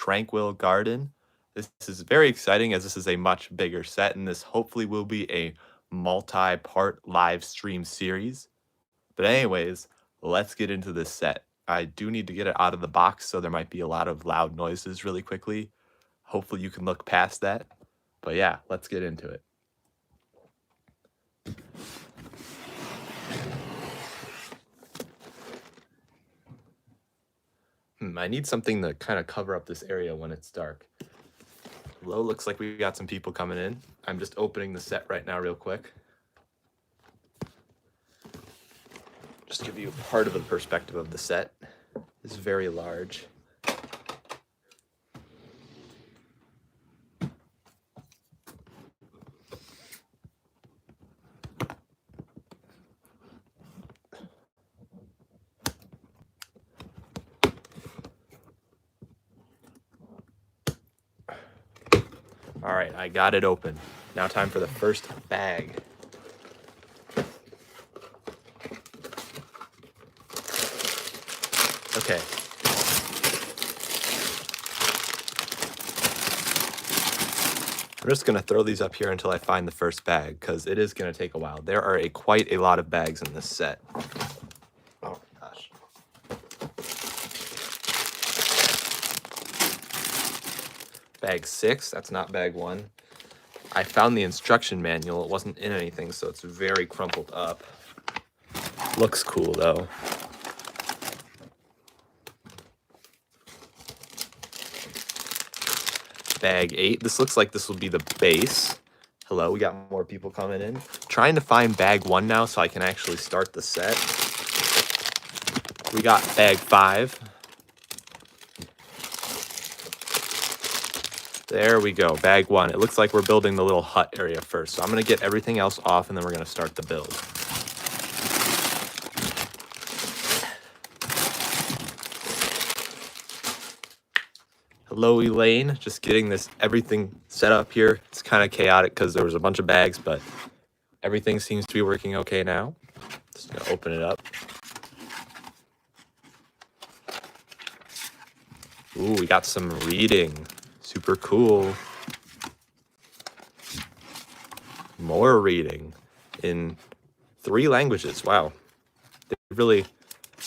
Tranquil Garden. This is very exciting as this is a much bigger set, and this hopefully will be a multi-part live stream series. But anyways, let's get into this set. I do need to get it out of the box, so there might be a lot of loud noises really quickly. Hopefully you can look past that. But yeah, let's get into it. I need something to kind of cover up this area when it's dark. Hello, looks like we got some people coming in. I'm just opening the set right now real quick. Just give you part of the perspective of the set. It's very large. All right, I got it open. Now time for the first bag. Okay. I'm just gonna throw these up here until I find the first bag, because it is gonna take a while. There are quite a lot of bags in this set. Oh gosh. Bag 6, that's not bag 1. I found the instruction manual. It wasn't in anything, so it's very crumpled up. Looks cool though. Bag 8. This looks like this will be the base. Hello, we got more people coming in. Trying to find bag 1 now so I can actually start the set. We got bag 5. There we go, bag 1. It looks like we're building the little hut area first. So I'm gonna get everything else off and then we're gonna start the build. Hello, Elaine. Just getting everything set up here. It's kind of chaotic because there was a bunch of bags, but everything seems to be working okay now. Just gonna open it up. Ooh, we got some reading. Super cool. More reading in 3 languages. Wow. They really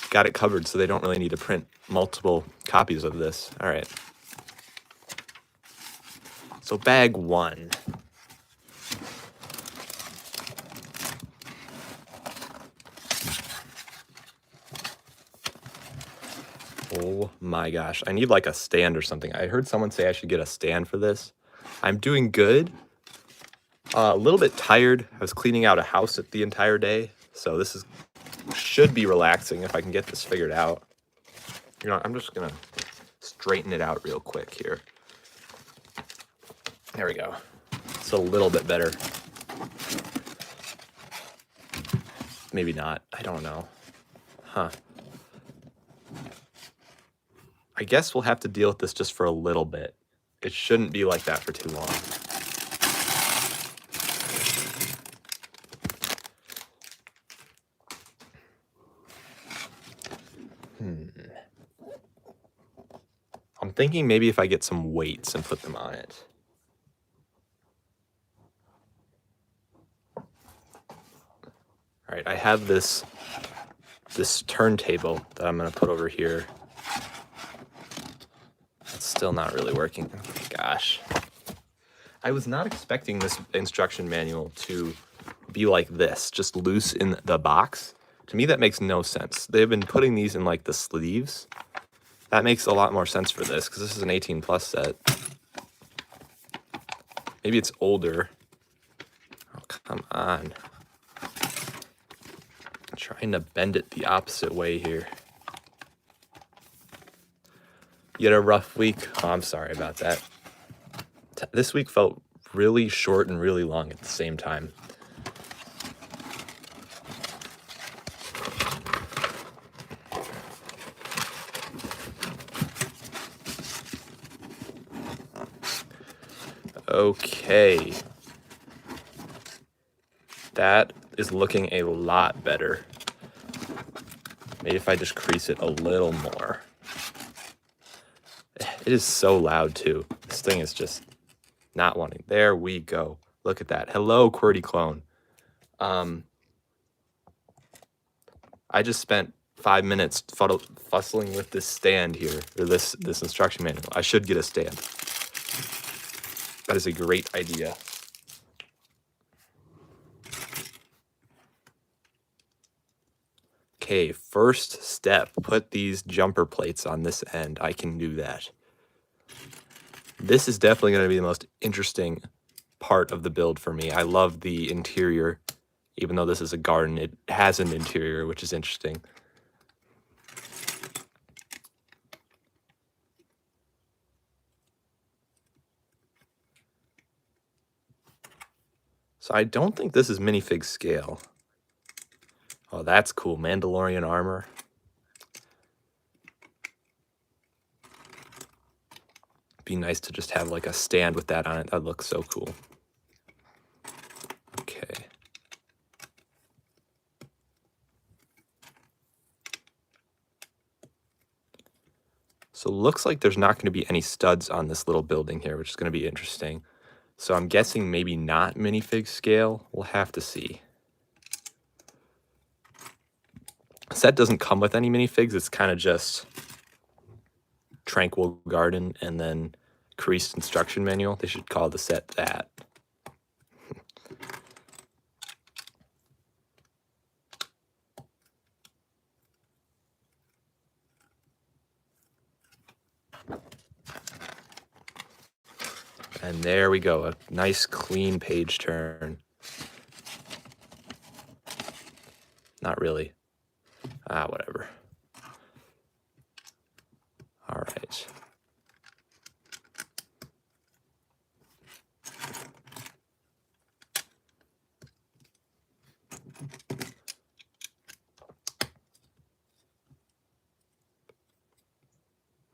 got it covered, so they don't really need to print multiple copies of this. All right. So bag 1. Oh my gosh, I need like a stand or something. I heard someone say I should get a stand for this. I'm doing good. A little bit tired. I was cleaning out a house the entire day, so should be relaxing if I can get this figured out. You know, I'm just gonna straighten it out real quick here. There we go. It's a little bit better. Maybe not. I don't know. Huh. I guess we'll have to deal with this just for a little bit. It shouldn't be like that for too long. I'm thinking maybe if I get some weights and put them on it. All right, I have this turntable that I'm gonna put over here. It's still not really working. Oh my gosh. I was not expecting this instruction manual to be like this, just loose in the box. To me, that makes no sense. They've been putting these in like the sleeves. That makes a lot more sense for this because this is an 18 plus set. Maybe it's older. Oh, come on. I'm trying to bend it the opposite way here. You had a rough week? Oh, I'm sorry about that. This week felt really short and really long at the same time. Okay. That is looking a lot better. Maybe if I just crease it a little more. It is so loud too. This thing is just not wanting. There we go. Look at that. Hello, QWERTY clone. I just spent 5 minutes fussing with this stand here, or this instruction manual. I should get a stand. That is a great idea. Okay, first step, put these jumper plates on this end. I can do that. This is definitely going to be the most interesting part of the build for me. I love the interior. Even though this is a garden, it has an interior, which is interesting. So I don't think this is minifig scale. Oh, that's cool. Mandalorian armor. Be nice to just have like a stand with that on it. That looks so cool. Okay. So it looks like there's not going to be any studs on this little building here, which is going to be interesting. So I'm guessing maybe not minifig scale. We'll have to see. Set doesn't come with any minifigs. It's kind of just Tranquil Garden and then creased instruction manual. They should call the set that. And there we go, a nice clean page turn. Not really. Whatever. All right.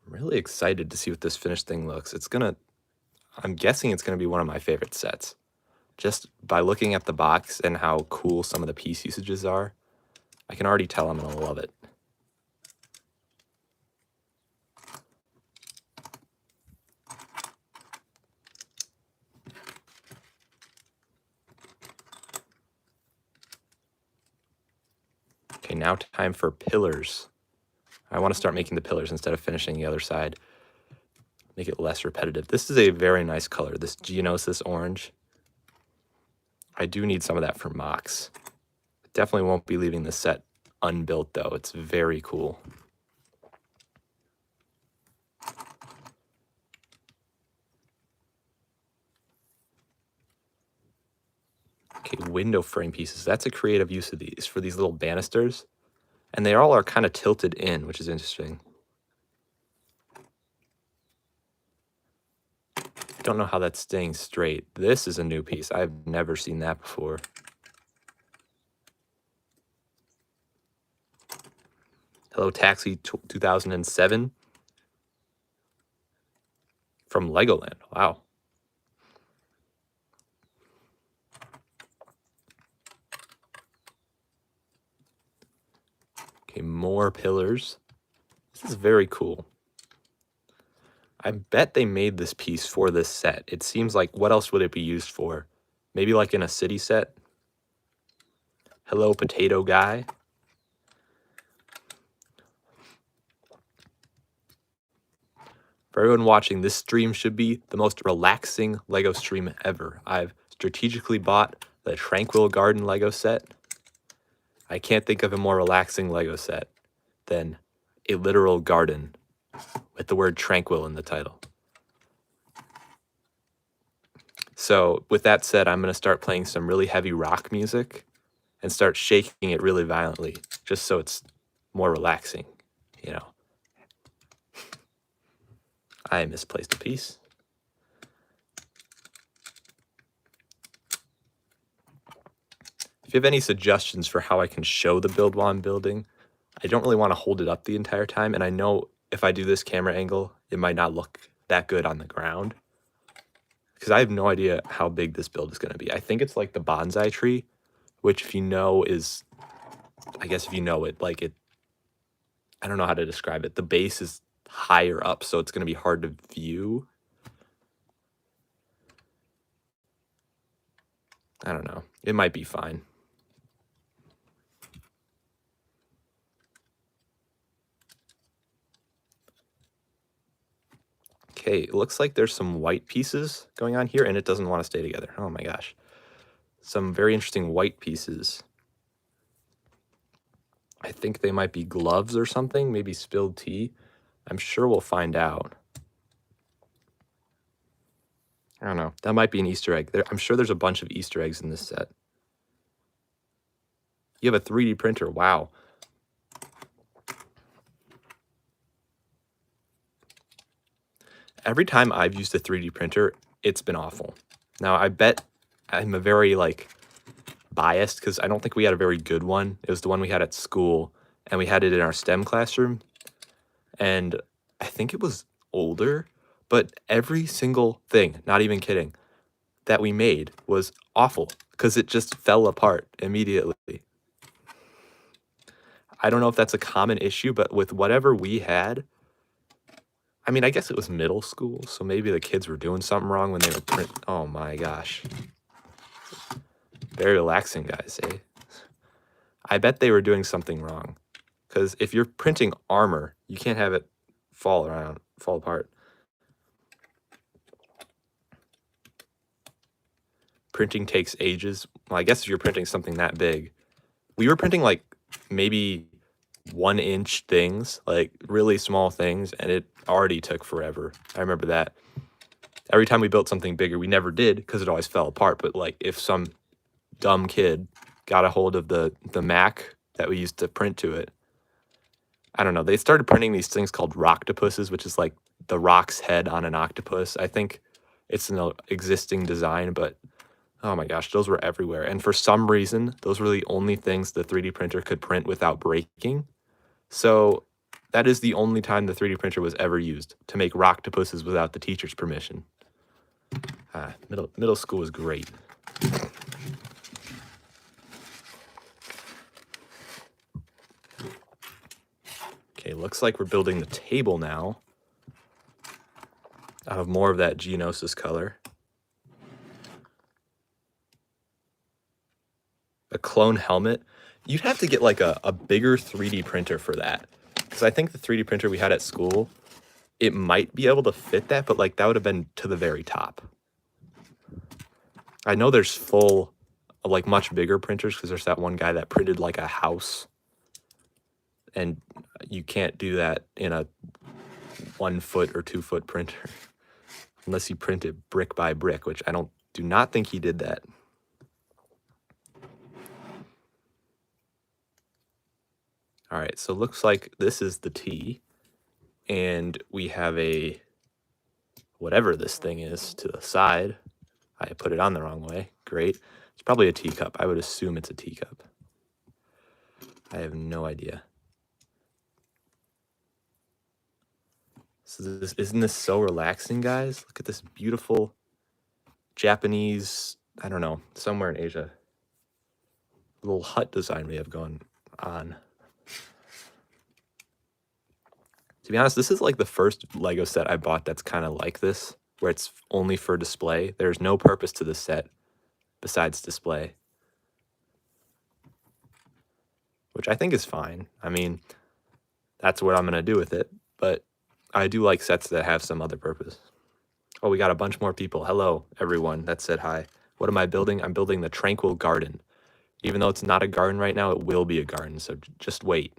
I'm really excited to see what this finished thing looks. I'm guessing it's gonna be one of my favorite sets. Just by looking at the box and how cool some of the piece usages are, I can already tell I'm gonna love it. Okay, now time for pillars. I want to start making the pillars instead of finishing the other side. Make it less repetitive. This is a very nice color, this Geonosis orange. I do need some of that for mocks. Definitely won't be leaving the set unbuilt though. It's very cool. Okay, window frame pieces. That's a creative use of these for these little banisters. And they all are kind of tilted in, which is interesting. Don't know how that's staying straight. This is a new piece. I've never seen that before. Hello Taxi 2007 from Legoland. Wow. Okay, more pillars. This is very cool. I bet they made this piece for this set. It seems like, what else would it be used for? Maybe like in a city set? Hello, potato guy. For everyone watching, this stream should be the most relaxing Lego stream ever. I've strategically bought the Tranquil Garden Lego set. I can't think of a more relaxing Lego set than a literal garden with the word tranquil in the title. So with that said, I'm going to start playing some really heavy rock music and start shaking it really violently, just so it's more relaxing, you know. I misplaced a piece. If you have any suggestions for how I can show the build while I'm building, I don't really want to hold it up the entire time, and I know if I do this camera angle, it might not look that good on the ground, because I have no idea how big this build is going to be. I think it's like the bonsai tree, which if you know is, I guess if you know it, like it, I don't know how to describe it. The base is higher up, so it's going to be hard to view. I don't know. It might be fine. Okay, it looks like there's some white pieces going on here, and it doesn't want to stay together. Oh my gosh. Some very interesting white pieces. I think they might be gloves or something, maybe spilled tea. I'm sure we'll find out. I don't know. That might be an Easter egg. I'm sure there's a bunch of Easter eggs in this set. You have a 3D printer. Wow. Every time I've used a 3D printer, it's been awful. Now, I bet I'm a very, biased because I don't think we had a very good one. It was the one we had at school, and we had it in our STEM classroom. And I think it was older, but every single thing, not even kidding, that we made was awful because it just fell apart immediately. I don't know if that's a common issue, but with whatever we had, I mean, I guess it was middle school, so maybe the kids were doing something wrong when they were oh my gosh. Very relaxing, guys, eh? I bet they were doing something wrong. Because if you're printing armor, you can't have it fall apart. Printing takes ages. Well, I guess if you're printing something that big. We were printing maybe 1-inch things, really small things, and it already took forever. I remember that. Every time we built something bigger, we never did because it always fell apart. But if some dumb kid got a hold of the Mac that we used to print to it, I don't know. They started printing these things called roctopuses, which is like the rock's head on an octopus. I think it's an existing design, but oh my gosh, those were everywhere. And for some reason, those were the only things the 3D printer could print without breaking. So that is the only time the 3D printer was ever used, to make roctopuses without the teacher's permission. Middle school was great. Okay, looks like we're building the table now out of more of that Geonosis color. A clone helmet. You'd have to get a bigger 3D printer for that. Because I think the 3D printer we had at school, it might be able to fit that, but that would have been to the very top. I know there's full, much bigger printers, because there's that one guy that printed a house. And you can't do that in a 1-foot or 2-foot printer. Unless you print it brick by brick, which I do not think he did that. All right, so looks like this is the T, and we have a whatever this thing is to the side. I put it on the wrong way. Great. It's probably a teacup. I would assume it's a teacup. I have no idea. So isn't this so relaxing, guys? Look at this beautiful Japanese, I don't know, somewhere in Asia, little hut design we have going on. To be honest, this is the first Lego set I bought that's kind of like this, where it's only for display. There's no purpose to the set besides display, which I think is fine. I mean, that's what I'm going to do with it, but I do like sets that have some other purpose. Oh, we got a bunch more people. Hello, everyone that said hi. What am I building? I'm building the Tranquil garden. Even though it's not a garden right now, it will be a garden, so just wait.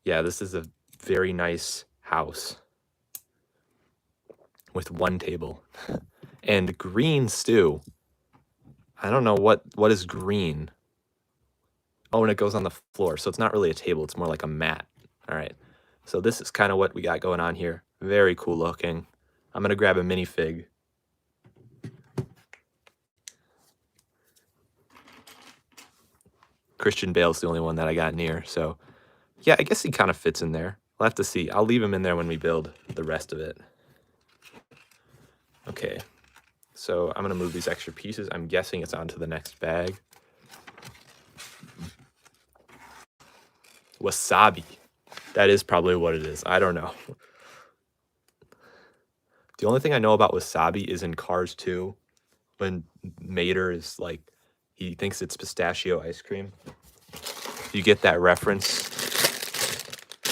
Yeah, this is a very nice house with one table. And green stew. I don't know what is green. Oh, and it goes on the floor, so it's not really a table. It's more like a mat. All right, so this is kind of what we got going on here. Very cool looking. I'm going to grab a minifig. Christian Bale's the only one that I got near, so yeah, I guess he kind of fits in there. We'll have to see. I'll leave him in there when we build the rest of it. Okay, so I'm going to move these extra pieces. I'm guessing it's onto the next bag. Wasabi. That is probably what it is. I don't know. The only thing I know about wasabi is in Cars 2, when Mater is like, he thinks it's pistachio ice cream. You get that reference?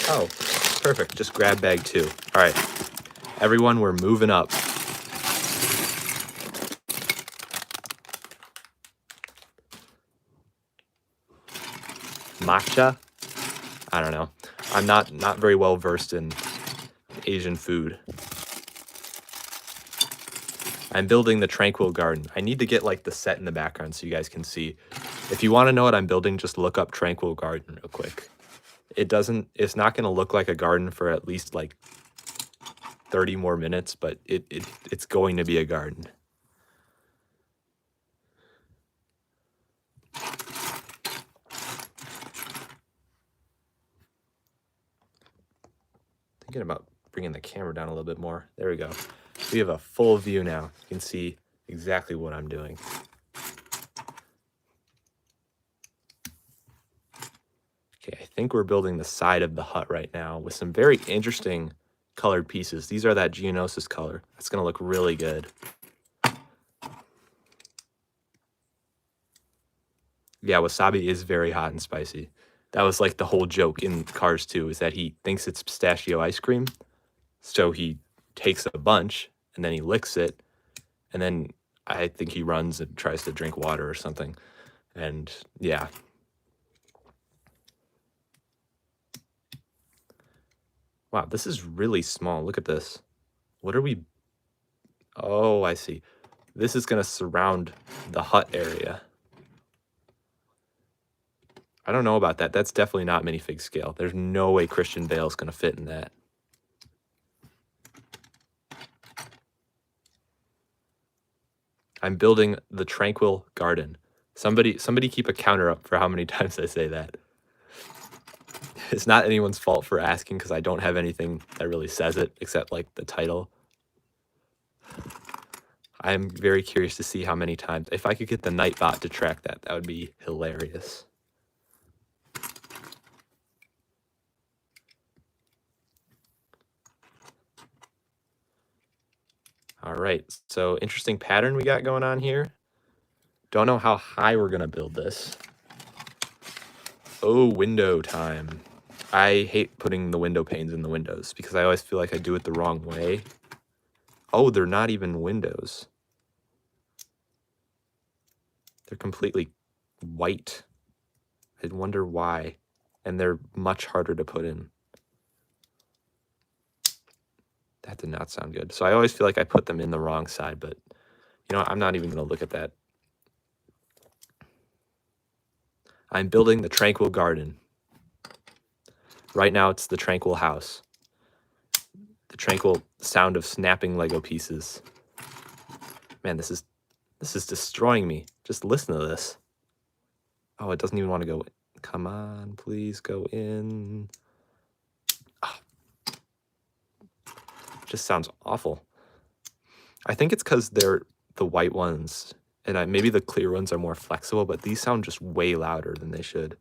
Oh, perfect. Just grab bag 2. All right. Everyone, we're moving up. Matcha? I don't know. I'm not very well versed in Asian food. I'm building the Tranquil garden. I need to get like the set in the background so you guys can see. If you want to know what I'm building, just look up Tranquil garden real quick. It's not going to look like a garden for at least like 30 more minutes, but it's going to be a garden. Thinking about bringing the camera down a little bit more. There we go. We have a full view now. You can see exactly what I'm doing. Okay, I think we're building the side of the hut right now with some very interesting colored pieces. These are that Geonosis color. That's going to look really good. Yeah, wasabi is very hot and spicy. That was like the whole joke in Cars 2, is that he thinks it's pistachio ice cream. So he takes a bunch and then he licks it. And then I think he runs and tries to drink water or something. And yeah. Wow, this is really small. Look at this. What are we? Oh, I see. This is going to surround the hut area. I don't know about that. That's definitely not minifig scale. There's no way Christian Bale's going to fit in that. I'm building the Tranquil garden. Somebody keep a counter up for how many times I say that. It's not anyone's fault for asking, because I don't have anything that really says it except like the title. I'm very curious to see how many times. If I could get the Nightbot to track that, that would be hilarious. All right, so interesting pattern we got going on here. Don't know how high we're gonna build this. Oh, window time. I hate putting the window panes in the windows because I always feel like I do it the wrong way. Oh, they're not even windows. They're completely white. I wonder why. And they're much harder to put in. That did not sound good. So I always feel like I put them in the wrong side, but you know what? I'm not even going to look at that. I'm building the Tranquil garden. Right now it's the Tranquil house. The tranquil sound of snapping Lego pieces. Man, this is destroying me. Just listen to this. Oh, it doesn't even want to go. Come on, please go in. Oh. Just sounds awful. I think it's because they're the white ones, and maybe the clear ones are more flexible, but these sound just way louder than they should.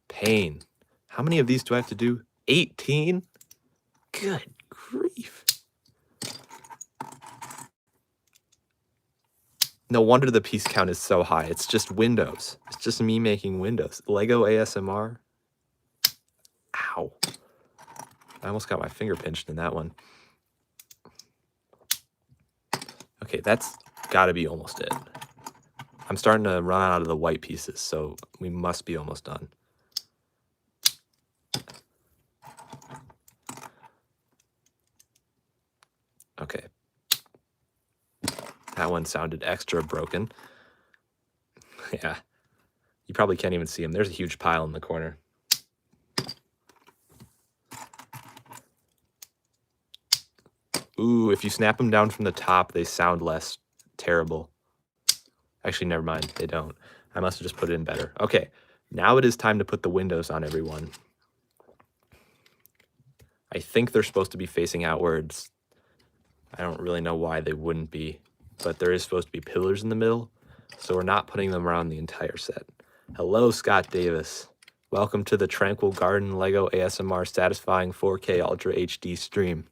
Pain. How many of these do I have to do? 18? Good grief. No wonder the piece count is so high. It's just windows. It's just me making windows. Lego ASMR. Ow. I almost got my finger pinched in that one. Okay, that's gotta be almost it. I'm starting to run out of the white pieces, so we must be almost done. Okay. That one sounded extra broken. Yeah. You probably can't even see them. There's a huge pile in the corner. Ooh, if you snap them down from the top, they sound less terrible. Actually, never mind. They don't. I must have just put it in better. Okay, now it is time to put the windows on everyone. I think they're supposed to be facing outwards. I don't really know why they wouldn't be, but there is supposed to be pillars in the middle, so we're not putting them around the entire set. Hello, Scott Davis. Welcome to the Tranquil Garden Lego ASMR Satisfying 4K Ultra HD stream.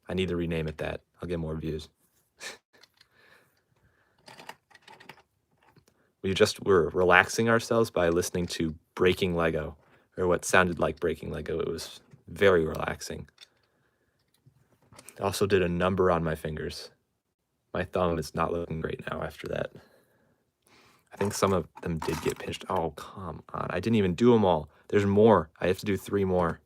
I need to rename it that. I'll get more views. We're relaxing ourselves by listening to Breaking Lego, or what sounded like Breaking Lego. It was very relaxing. I also did a number on my fingers. My thumb is not looking great now after that. I think some of them did get pinched. Oh, come on. I didn't even do them all. There's more. I have to do 3 more.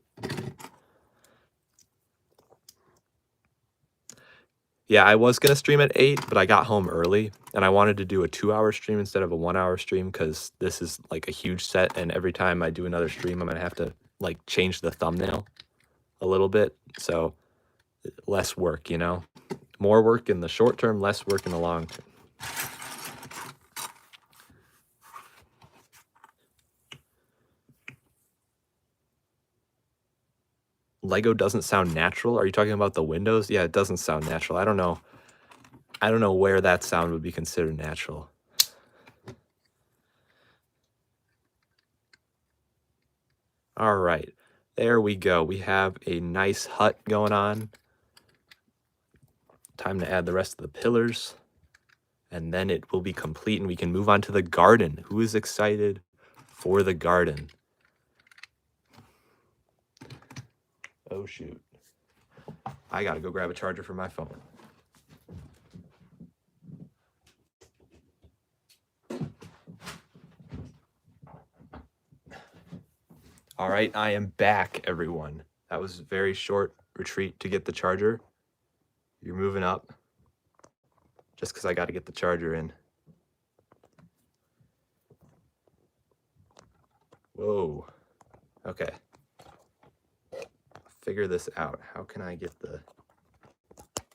Yeah, I was going to stream at 8, but I got home early, and I wanted to do a 2-hour stream instead of a 1-hour stream because this is like a huge set, and every time I do another stream, I'm going to have to like change the thumbnail a little bit. So less work, you know? More work in the short term, less work in the long term. Lego doesn't sound natural. Are you talking about the windows? Yeah, it doesn't sound natural. I don't know where that sound would be considered natural. All right, there we go. We have a nice hut going on. Time to add the rest of the pillars, and then it will be complete and we can move on to the garden. Who is excited for the garden? Oh, shoot. I gotta go grab a charger for my phone. All right, I am back, everyone. That was a very short retreat to get the charger. You're moving up just because I got to get the charger in. Whoa. Okay. Figure this out. How can I get the...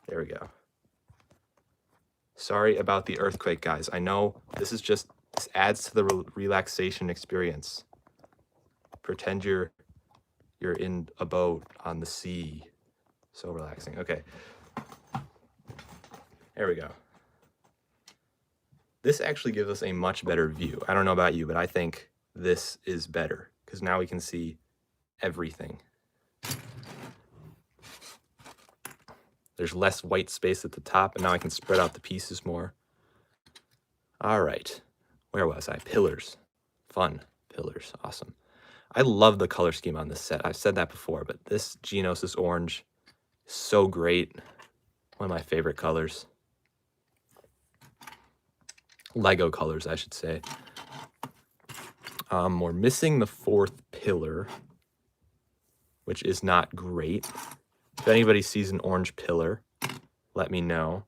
There we go. Sorry about the earthquake, guys. I know this adds to the relaxation experience. Pretend you're in a boat on the sea. So relaxing. Okay. There we go. This actually gives us a much better view. I don't know about you, but I think this is better because now we can see everything. There's less white space at the top, and now I can spread out the pieces more. All right. Where was I? Pillars. Fun. Pillars. Awesome. I love the color scheme on this set. I've said that before, but this Geonosis orange is so great. One of my favorite colors. Lego colors, I should say. We're missing the 4th pillar, which is not great. If anybody sees an orange pillar, let me know.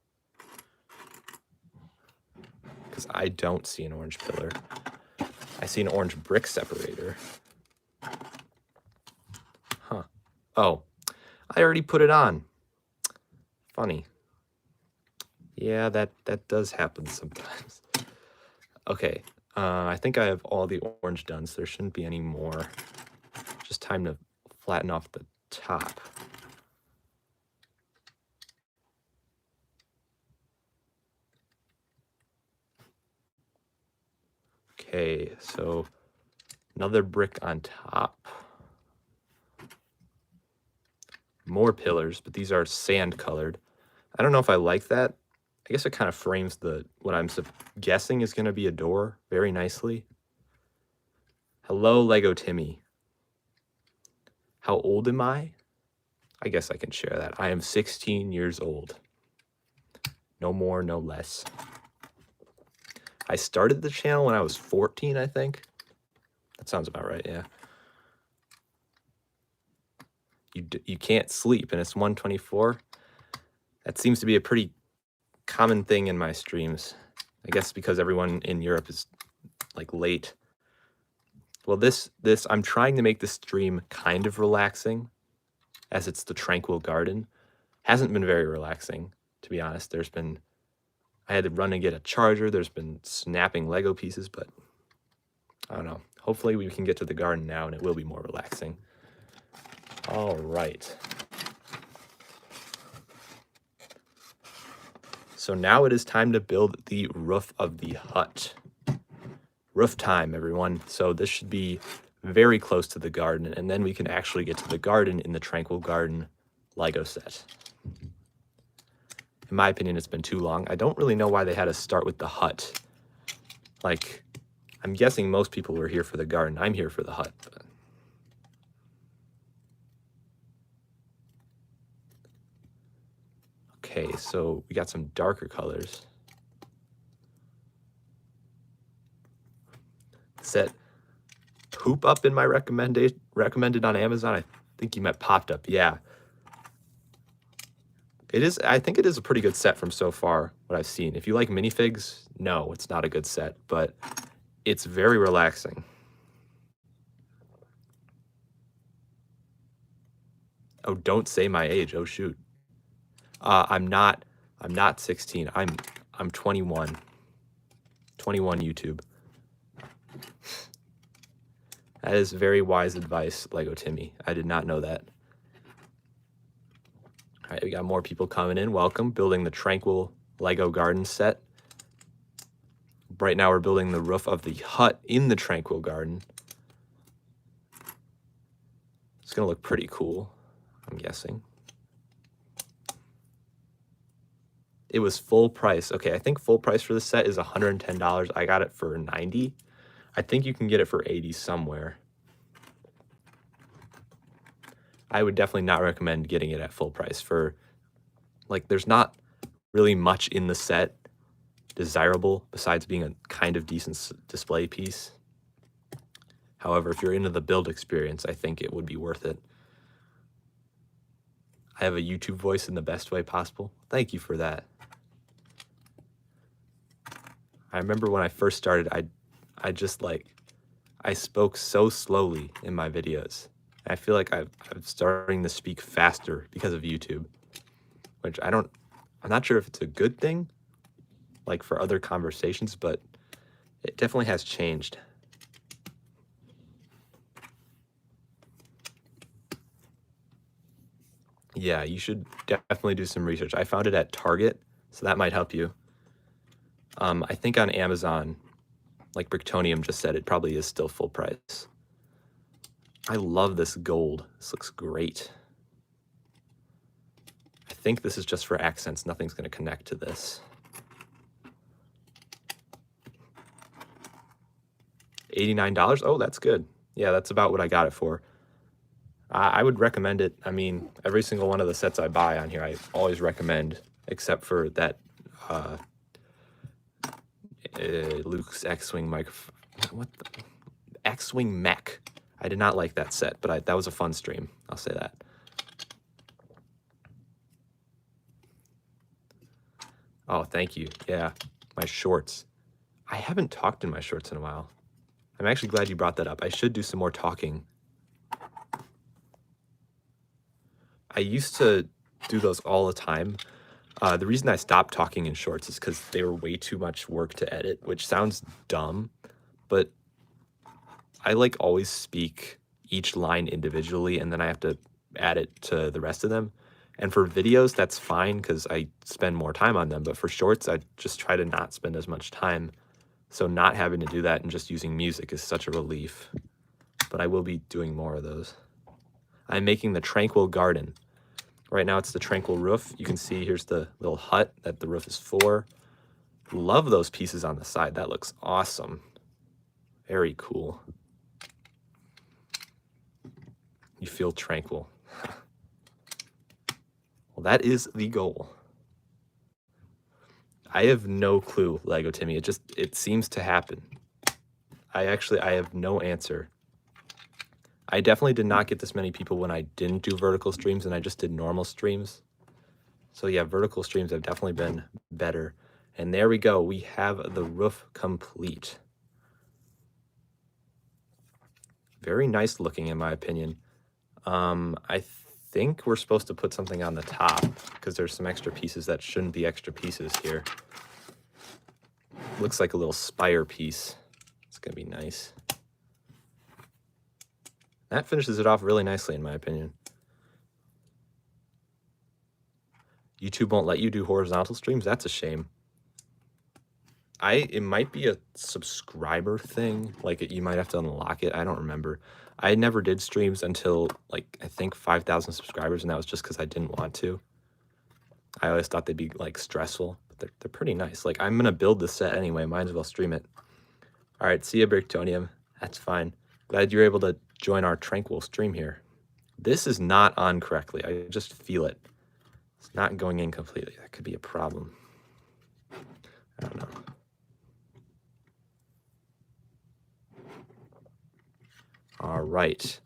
Because I don't see an orange pillar. I see an orange brick separator. Huh. Oh, I already put it on. Funny. Yeah, that does happen sometimes. Okay, I think I have all the orange done, so there shouldn't be any more. Just time to flatten off the top. Okay, so another brick on top. More pillars, but these are sand colored. I don't know if I like that. I guess it kind of frames what I'm guessing is going to be a door very nicely. Hello, Lego Timmy. How old am I? I guess I can share that. I am 16 years old. No more, no less. I started the channel when I was 14, I think. That sounds about right, yeah. You can't sleep, and it's 1:24. That seems to be a pretty common thing in my streams. I guess because everyone in Europe is like late. Well, I'm trying to make this stream kind of relaxing, as it's the Tranquil Garden. Hasn't been very relaxing, to be honest. I had to run and get a charger. There's been snapping Lego pieces, but I don't know. Hopefully we can get to the garden now and it will be more relaxing. All right. So now it is time to build the roof of the hut. Roof time, everyone. So this should be very close to the garden, and then we can actually get to the garden in the Tranquil Garden Lego set. In my opinion, it's been too long. I don't really know why they had to start with the hut. Like, I'm guessing most people were here for the garden. I'm here for the hut. But... Okay, so we got some darker colors. Set Poop Up in my recommended on Amazon. I think you meant Popped Up. Yeah. It is. I think it is a pretty good set from so far, what I've seen. If you like minifigs, no, it's not a good set, but it's very relaxing. Oh, don't say my age. Oh, shoot. I'm not 16. I'm 21. 21 YouTube. That is very wise advice, Lego Timmy. I did not know that. All right, we got more people coming in. Welcome. Building the Tranquil Lego Garden set. Right now we're building the roof of the hut in the Tranquil Garden. It's going to look pretty cool, I'm guessing. It was full price. Okay, I think full price for this set is $110. I got it for $90. I think you can get it for $80 somewhere. I would definitely not recommend getting it at full price for, like, there's not really much in the set desirable besides being a kind of decent display piece. However, if you're into the build experience, I think it would be worth it. I have a YouTube voice in the best way possible. Thank you for that. I remember when I first started, I spoke so slowly in my videos. I feel like I'm starting to speak faster because of YouTube, which I'm not sure if it's a good thing, like for other conversations, but it definitely has changed. Yeah, you should definitely do some research. I found it at Target, so that might help you. I think on Amazon, like Bricktonium just said, it probably is still full price. I love this gold. This looks great. I think this is just for accents. Nothing's going to connect to this. $89? Oh, that's good. Yeah, that's about what I got it for. I would recommend it. I mean, every single one of the sets I buy on here, I always recommend, except for that Luke's X-Wing microphone. What the? X-Wing mech. I did not like that set, but that was a fun stream. I'll say that. Oh, thank you. Yeah, my shorts. I haven't talked in my shorts in a while. I'm actually glad you brought that up. I should do some more talking. I used to do those all the time. The reason I stopped talking in shorts is because they were way too much work to edit, which sounds dumb, but I like always speak each line individually and then I have to add it to the rest of them. And for videos, that's fine because I spend more time on them. But for shorts, I just try to not spend as much time. So not having to do that and just using music is such a relief. But I will be doing more of those. I'm making the Tranquil Garden. Right now it's the Tranquil roof. You can see here's the little hut that the roof is for. Love those pieces on the side. That looks awesome. Very cool. You feel tranquil. Well, that is the goal. I have no clue, Lego Timmy. It seems to happen. I have no answer. I definitely did not get this many people when I didn't do vertical streams and I just did normal streams. So yeah, vertical streams have definitely been better. And there we go. We have the roof complete. Very nice looking in my opinion. I think we're supposed to put something on the top because there's some extra pieces that shouldn't be extra pieces here. Looks like a little spire piece. It's gonna be nice. That finishes it off really nicely in my opinion. YouTube won't let you do horizontal streams. That's a shame. It might be a subscriber thing. Like you might have to unlock it. I don't remember. I never did streams until like I think 5,000 subscribers, and that was just because I didn't want to. I always thought they'd be like stressful, but they're pretty nice. Like I'm gonna build this set anyway. Might as well stream it. All right, see ya, Bricktonium. That's fine. Glad you're able to join our Tranquil stream here. This is not on correctly. I just feel it. It's not going in completely. That could be a problem. I don't know. All right.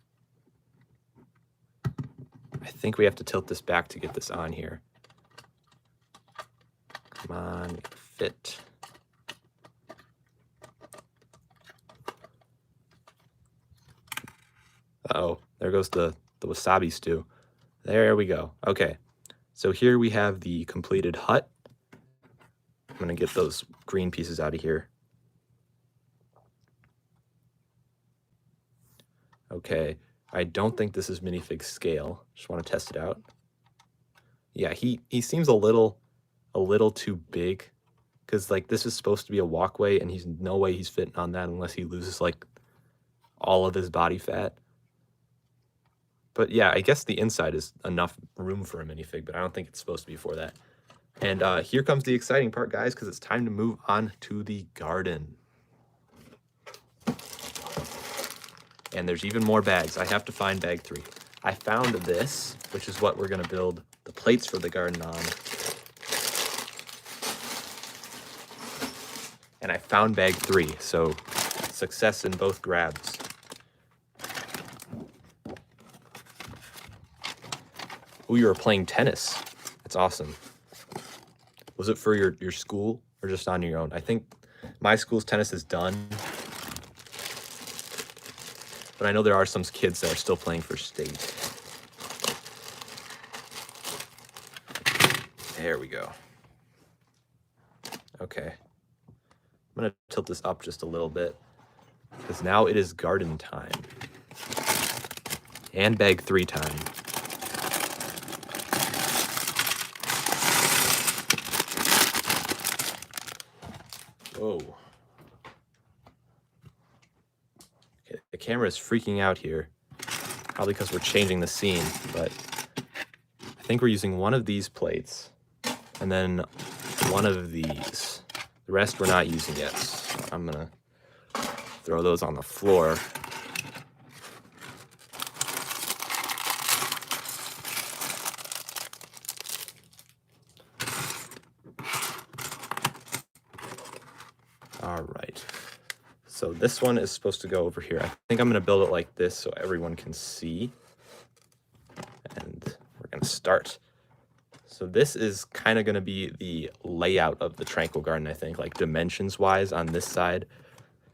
I think we have to tilt this back to get this on here. Come on, fit. Uh-oh, there goes the wasabi stew. There we go. Okay, so here we have the completed hut. I'm gonna get those green pieces out of here. Okay, I don't think this is minifig scale. Just want to test it out. Yeah, he seems a little too big, because like this is supposed to be a walkway, and he's no way he's fitting on that unless he loses like all of his body fat. But yeah, I guess the inside is enough room for a minifig, but I don't think it's supposed to be for that. And here comes the exciting part, guys, because it's time to move on to the garden. And there's even more bags. I have to find bag 3. I found this, which is what we're going to build the plates for the garden on. And I found bag 3, so success in both grabs. Ooh, you were playing tennis. That's awesome. Was it for your school or just on your own? I think my school's tennis is done. But I know there are some kids that are still playing for state. There we go. Okay. I'm going to tilt this up just a little bit, because now it is garden time. And bag 3 time. Whoa. Okay, the camera is freaking out here. Probably because we're changing the scene, but I think we're using one of these plates and then one of these. The rest we're not using yet. So I'm gonna throw those on the floor. All right. So this one is supposed to go over here. I think I'm gonna build it like this so everyone can see. And we're gonna start. So this is kind of gonna be the layout of the Tranquil garden, I think, like dimensions wise on this side.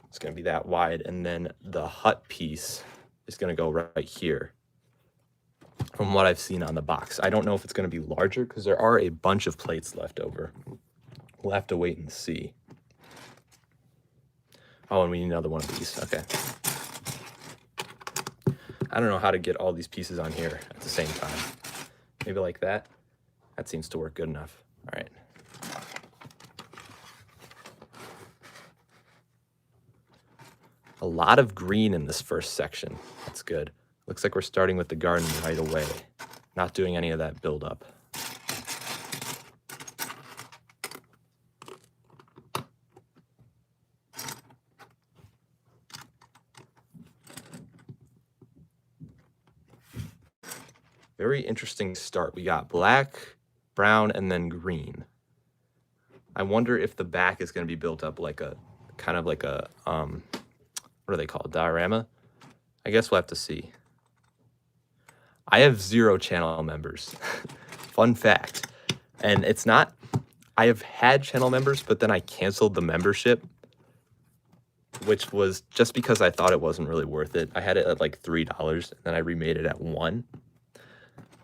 It's gonna be that wide, and then the hut piece is gonna go right here from what I've seen on the box. I don't know if it's gonna be larger because there are a bunch of plates left over. We'll have to wait and see. Oh, and we need another one of these. Okay. I don't know how to get all these pieces on here at the same time. Maybe like that. That seems to work good enough. All right. A lot of green in this first section. That's good. Looks like we're starting with the garden right away. Not doing any of that build-up. Very interesting start. We got black, brown, and then green. I wonder if the back is going to be built up like a, kind of like a, what are they called? Diorama? I guess we'll have to see. I have 0 channel members. Fun fact. And it's not, I have had channel members, but then I canceled the membership, which was just because I thought it wasn't really worth it. I had it at like $3, and then I remade it at $1.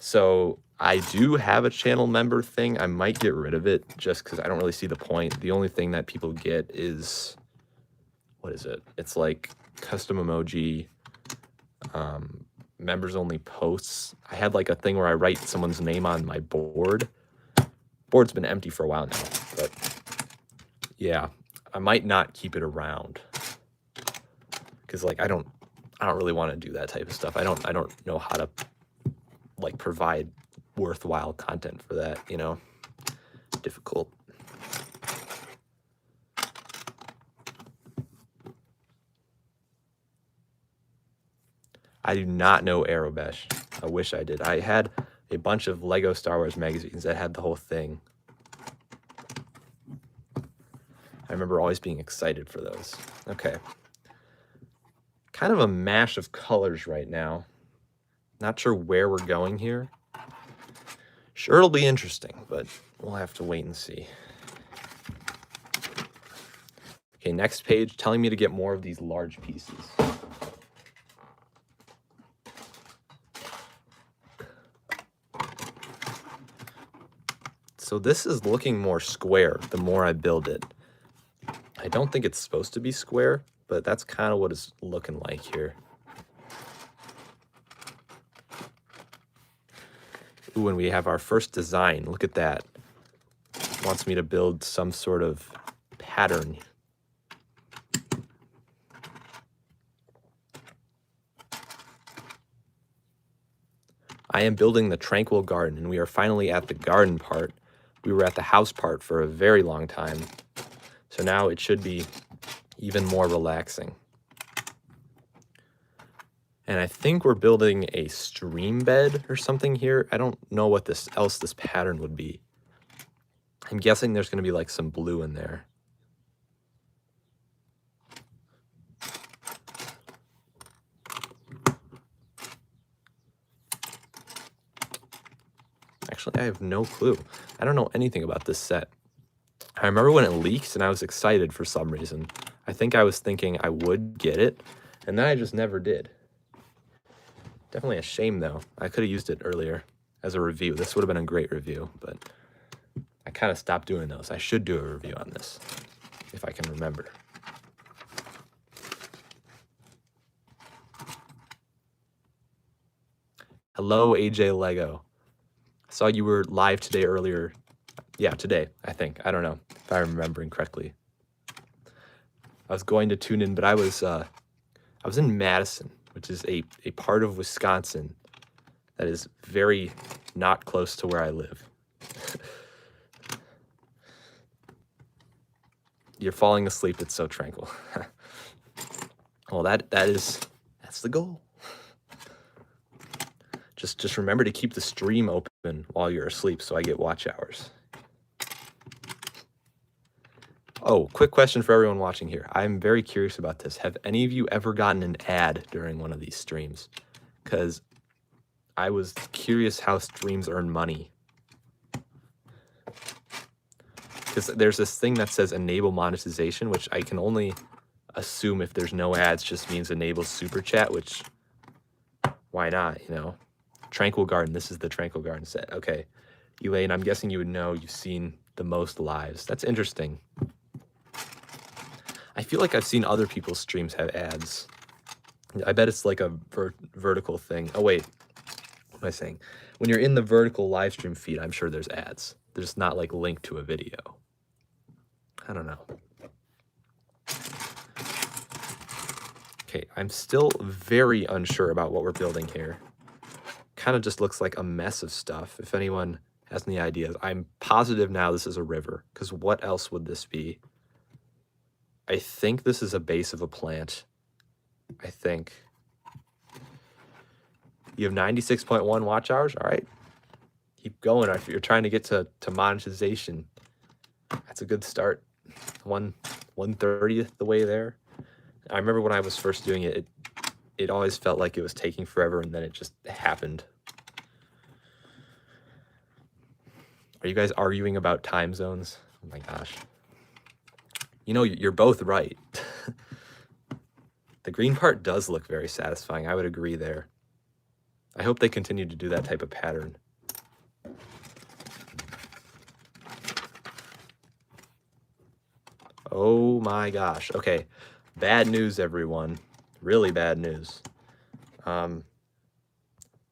So I do have a channel member thing. I might get rid of it just because I don't really see the point. The only thing that people get is, what is it? It's like custom emoji, members only posts. I had like a thing where I write someone's name on my board, Board's been empty for a while now, but yeah, I might not keep it around because like I don't really want to do that type of stuff. I don't know how to like provide worthwhile content for that, you know. Difficult. I do not know Aerobesh. I wish I did. I had a bunch of Lego Star Wars magazines that had the whole thing. I remember always being excited for those. Okay. Kind of a mash of colors right now. Not sure where we're going here. Sure, it'll be interesting, but we'll have to wait and see. Okay, next page, telling me to get more of these large pieces. So this is looking more square the more I build it. I don't think it's supposed to be square, but that's kind of what it's looking like here. Ooh, and we have our first design. Look at that. It wants me to build some sort of pattern. I am building the Tranquil garden, and we are finally at the garden part. We were at the house part for a very long time, so now it should be even more relaxing. And I think we're building a stream bed or something here. I don't know what this pattern would be. I'm guessing there's going to be like some blue in there. Actually, I have no clue. I don't know anything about this set. I remember when it leaked and I was excited for some reason. I think I was thinking I would get it, and then I just never did. Definitely a shame though. I could have used it earlier as a review. This would have been a great review, but I kind of stopped doing those. I should do a review on this if I can remember. Hello, AJ Lego. I saw you were live today earlier. Yeah, today, I think. I don't know if I'm remembering correctly. I was going to tune in, but I was in Madison, which is a part of Wisconsin that is very not close to where I live. You're falling asleep. It's so tranquil. Well, that's the goal. Just remember to keep the stream open while you're asleep so I get watch hours. Oh, quick question for everyone watching here. I'm very curious about this. Have any of you ever gotten an ad during one of these streams? Because I was curious how streams earn money. Because there's this thing that says enable monetization, which I can only assume if there's no ads just means enable super chat, which why not, you know? Tranquil Garden, this is the Tranquil Garden set. Okay, Elaine, I'm guessing you would know, you've seen the most lives. That's interesting. I feel like I've seen other people's streams have ads. I bet it's like a vertical thing. Oh wait, what am I saying? When you're in the vertical live stream feed, I'm sure there's ads. They're just not like linked to a video. I don't know. Okay, I'm still very unsure about what we're building here. Kind of just looks like a mess of stuff. If anyone has any ideas, I'm positive now this is a river, because what else would this be? I think this is a base of a plant. I think. You have 96.1 watch hours? All right. Keep going if you're trying to get to monetization. That's a good start. 1/30th the way there. I remember when I was first doing it, it always felt like it was taking forever, and then it just happened. Are you guys arguing about time zones? Oh my gosh. You know, you're both right. The green part does look very satisfying. I would agree there. I hope they continue to do that type of pattern. Oh my gosh. Okay. Bad news, everyone. Really bad news.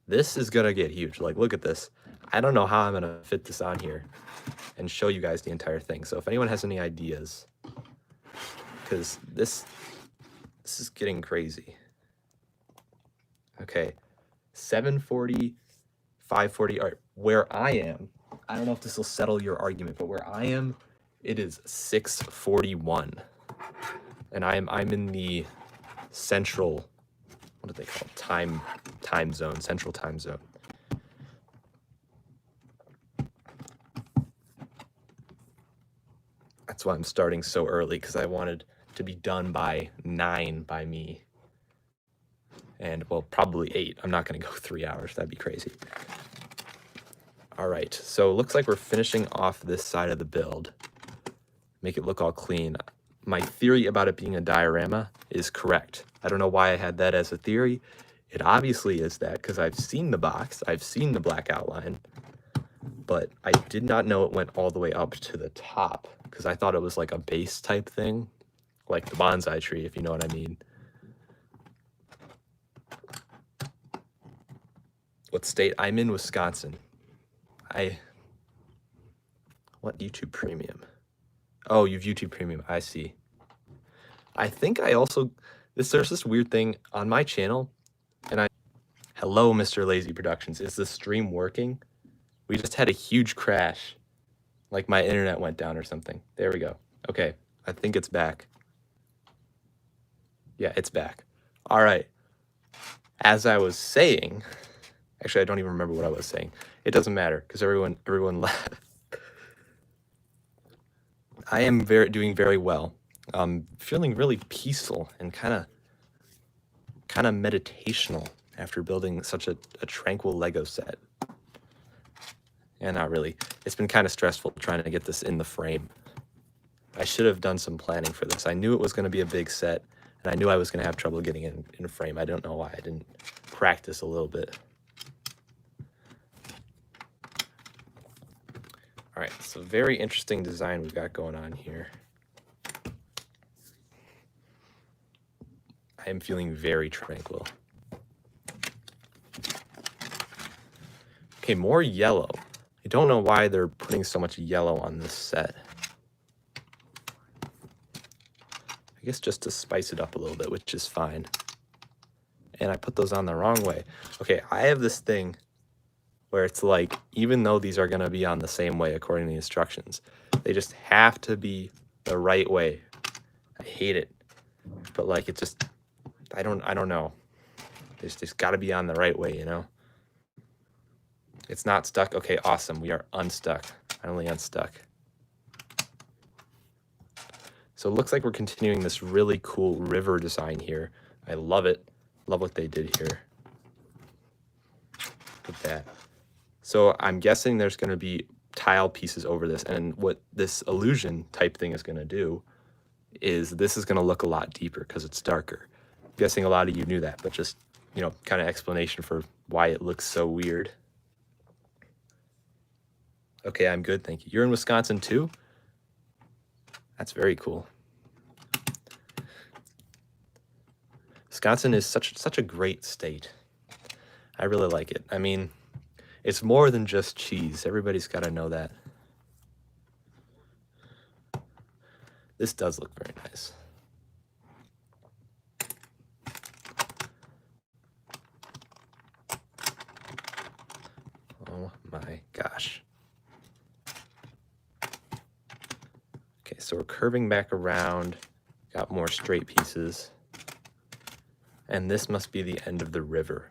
This is gonna get huge. Like, look at this. I don't know how I'm gonna fit this on here and show you guys the entire thing. So if anyone has any ideas, because this is getting crazy. Okay, 740, 540. All right, where I am, I don't know if this will settle your argument, but where I am, it is 641, and I'm in the central, what do they call it? Time zone, central time zone. That's why I'm starting so early, because I wanted to be done by 9 by me. And, well, probably 8. I'm not going to go 3 hours. That'd be crazy. All right, so it looks like we're finishing off this side of the build. Make it look all clean. My theory about it being a diorama is correct. I don't know why I had that as a theory. It obviously is that, because I've seen the box. I've seen the black outline. But I did not know it went all the way up to the top, because I thought it was like a base type thing, like the bonsai tree, if you know what I mean. What state? I'm in Wisconsin. What YouTube Premium? Oh, you've YouTube Premium. I see. I think I also, there's this weird thing on my channel, and hello, Mr. Lazy Productions. Is the stream working? We just had a huge crash. Like my internet went down or something. There we go. Okay, I think it's back. Yeah, it's back. All right. As I was saying, actually, I don't even remember what I was saying. It doesn't matter, because everyone left. I am doing very well. Feeling really peaceful and kind of meditational after building such a tranquil Lego set. And not really. It's been kind of stressful trying to get this in the frame. I should have done some planning for this. I knew it was going to be a big set, and I knew I was going to have trouble getting it in a frame. I don't know why I didn't practice a little bit. All right, so very interesting design we've got going on here. I am feeling very tranquil. Okay, more yellow. I don't know why they're putting so much yellow on this set. I guess just to spice it up a little bit, which is fine. And I put those on the wrong way. Okay, I have this thing where it's like, even though these are gonna be on the same way according to the instructions, they just have to be the right way. I hate it, but like, it just, I don't know. It's gotta be on the right way, you know? It's not stuck. Okay, awesome. We are unstuck. Finally unstuck. So it looks like we're continuing this really cool river design here. I love it. Love what they did here. Look at that. So I'm guessing there's going to be tile pieces over this. And what this illusion type thing is going to do is this is going to look a lot deeper because it's darker. I'm guessing a lot of you knew that, but just, you know, kind of explanation for why it looks so weird. Okay, I'm good, thank you. You're in Wisconsin too? That's very cool. Wisconsin is such a great state. I really like it. I mean, it's more than just cheese. Everybody's got to know that. This does look very nice. Oh my gosh. Okay, so we're curving back around, got more straight pieces. And this must be the end of the river.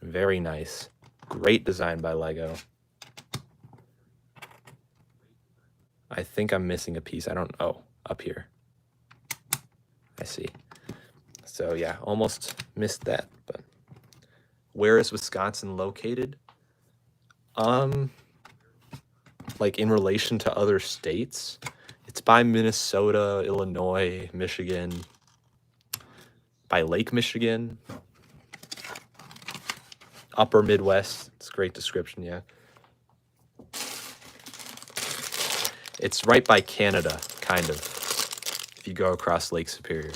Very nice. Great design by Lego. I think I'm missing a piece. I don't, oh, up here. I see. So yeah, almost missed that, but where is Wisconsin located? Like in relation to other states, it's by Minnesota, Illinois, Michigan, by Lake Michigan, upper Midwest. It's a great description, yeah. It's right by Canada, kind of, if you go across Lake Superior.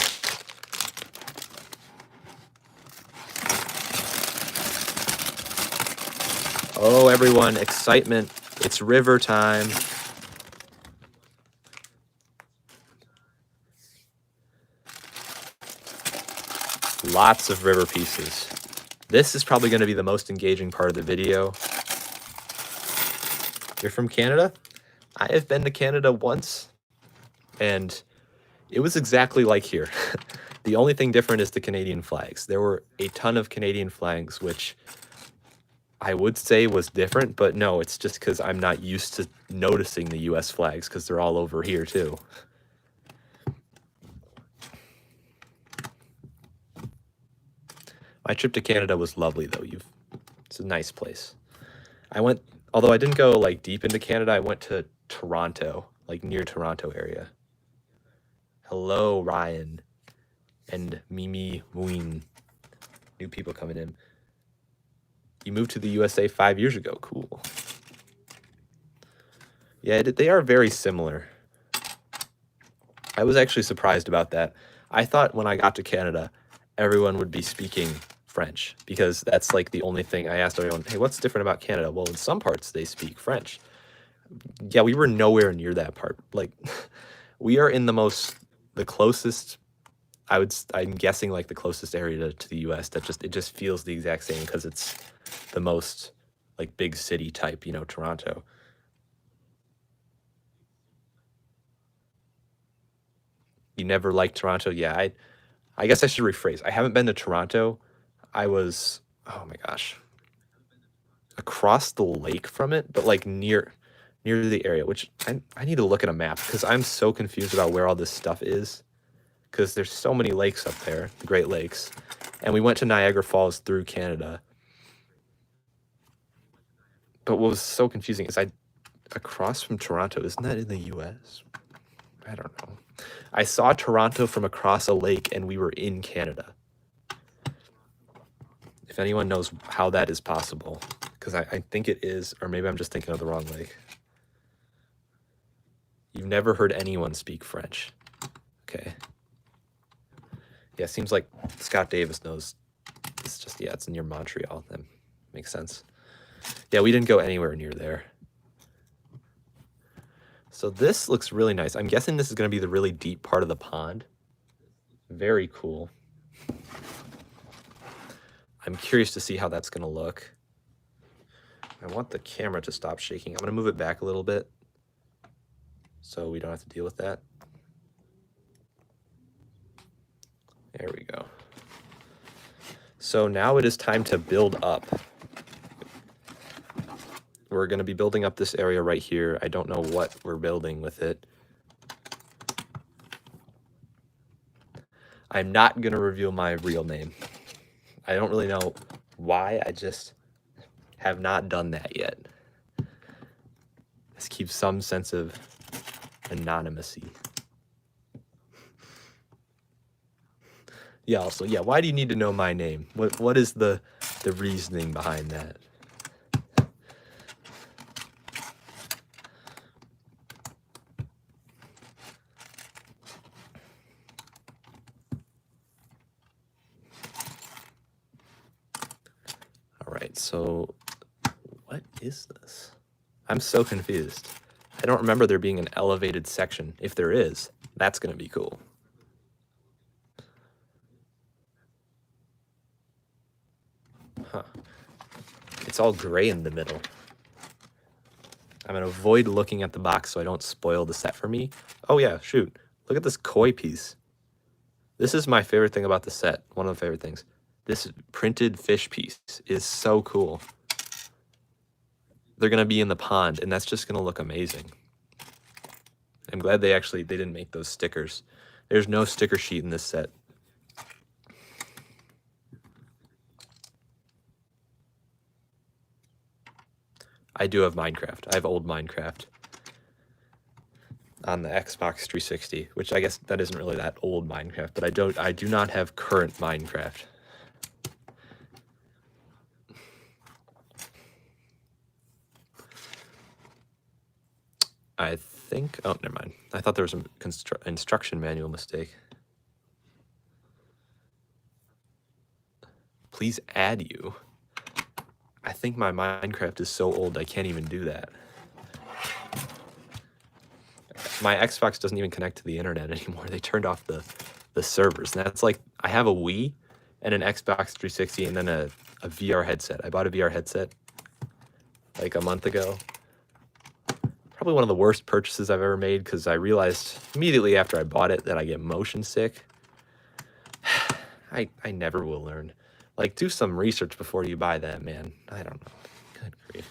Oh, everyone, excitement. It's river time. Lots of river pieces. This is probably going to be the most engaging part of the video. You're from Canada? I have been to Canada once, and it was exactly like here. The only thing different is the Canadian flags. There were a ton of Canadian flags, which I would say was different, but no, it's just because I'm not used to noticing the US flags because they're all over here too. My trip to Canada was lovely though. It's a nice place. I went, although I didn't go like deep into Canada, I went to Toronto, like near Toronto area. Hello, Ryan and Mimi Ween. New people coming in. You moved to the USA 5 years ago. Cool. Yeah, they are very similar. I was actually surprised about that. I thought when I got to Canada, everyone would be speaking French because that's like the only thing. I asked everyone, hey, what's different about Canada? Well, in some parts they speak French. Yeah, we were nowhere near that part. Like, we are in the closest, I'm guessing like the closest area to the US that it just feels the exact same because it's the most like big city type, you know, Toronto. You never liked Toronto? Yeah, I guess I should rephrase. I haven't been to Toronto. I was, oh my gosh, across the lake from it, but like near the area, which I need to look at a map because I'm so confused about where all this stuff is because there's so many lakes up there, the Great Lakes. And we went to Niagara Falls through Canada. But what was so confusing is across from Toronto, isn't that in the US? I don't know. I saw Toronto from across a lake and we were in Canada. If anyone knows how that is possible, because I think it is, or maybe I'm just thinking of the wrong lake. You've never heard anyone speak French. Okay. Yeah, seems like Scott Davis knows. It's just, yeah, it's near Montreal. That makes sense. Yeah, we didn't go anywhere near there. So this looks really nice. I'm guessing this is going to be the really deep part of the pond. Very cool. I'm curious to see how that's going to look. I want the camera to stop shaking. I'm going to move it back a little bit so we don't have to deal with that. There we go. So now it is time to build up. We're going to be building up this area right here. I don't know what we're building with it. I'm not going to reveal my real name. I don't really know why. I just have not done that yet. Let's keep some sense of anonymity. Yeah, also, yeah, why do you need to know my name? What is the reasoning behind that? All right, so what is this? I'm so confused. I don't remember there being an elevated section. If there is, that's going to be cool. Huh. It's all gray in the middle. I'm going to avoid looking at the box so I don't spoil the set for me. Oh yeah, shoot. Look at this koi piece. This is my favorite thing about the set. One of the favorite things. This printed fish piece is so cool. They're going to be in the pond, and that's just going to look amazing. I'm glad they didn't make those stickers. There's no sticker sheet in this set. I do have Minecraft. I have old Minecraft on the Xbox 360, which I guess that isn't really that old Minecraft, but I do not have current Minecraft. I think, oh, never mind. I thought there was an instruction manual mistake. Please add you. I think my Minecraft is so old I can't even do that. My Xbox doesn't even connect to the internet anymore. They turned off the servers. And that's like, I have a Wii and an Xbox 360 and then a VR headset. I bought a VR headset like a month ago. Probably one of the worst purchases I've ever made because I realized immediately after I bought it that I get motion sick. I never will learn. Like, do some research before you buy that, man. I don't know. Good grief.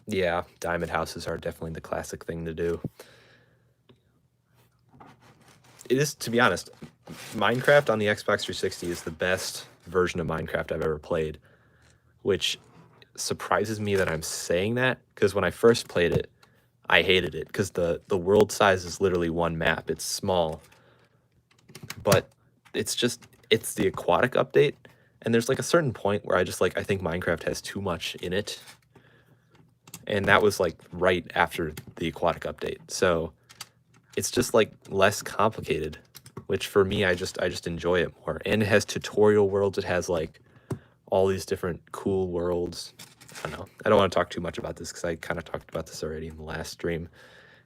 Yeah, diamond houses are definitely the classic thing to do. It is, to be honest, Minecraft on the Xbox 360 is the best version of Minecraft I've ever played, which surprises me that I'm saying that, because when I first played it, I hated it, because the world size is literally one map. It's small, but it's the aquatic update, and there's like a certain point where I think Minecraft has too much in it, and that was like right after the aquatic update. So it's just like less complicated, which for me, I just enjoy it more. And it has tutorial worlds. It has like all these different cool worlds. I don't know. I don't want to talk too much about this because I kind of talked about this already in the last stream,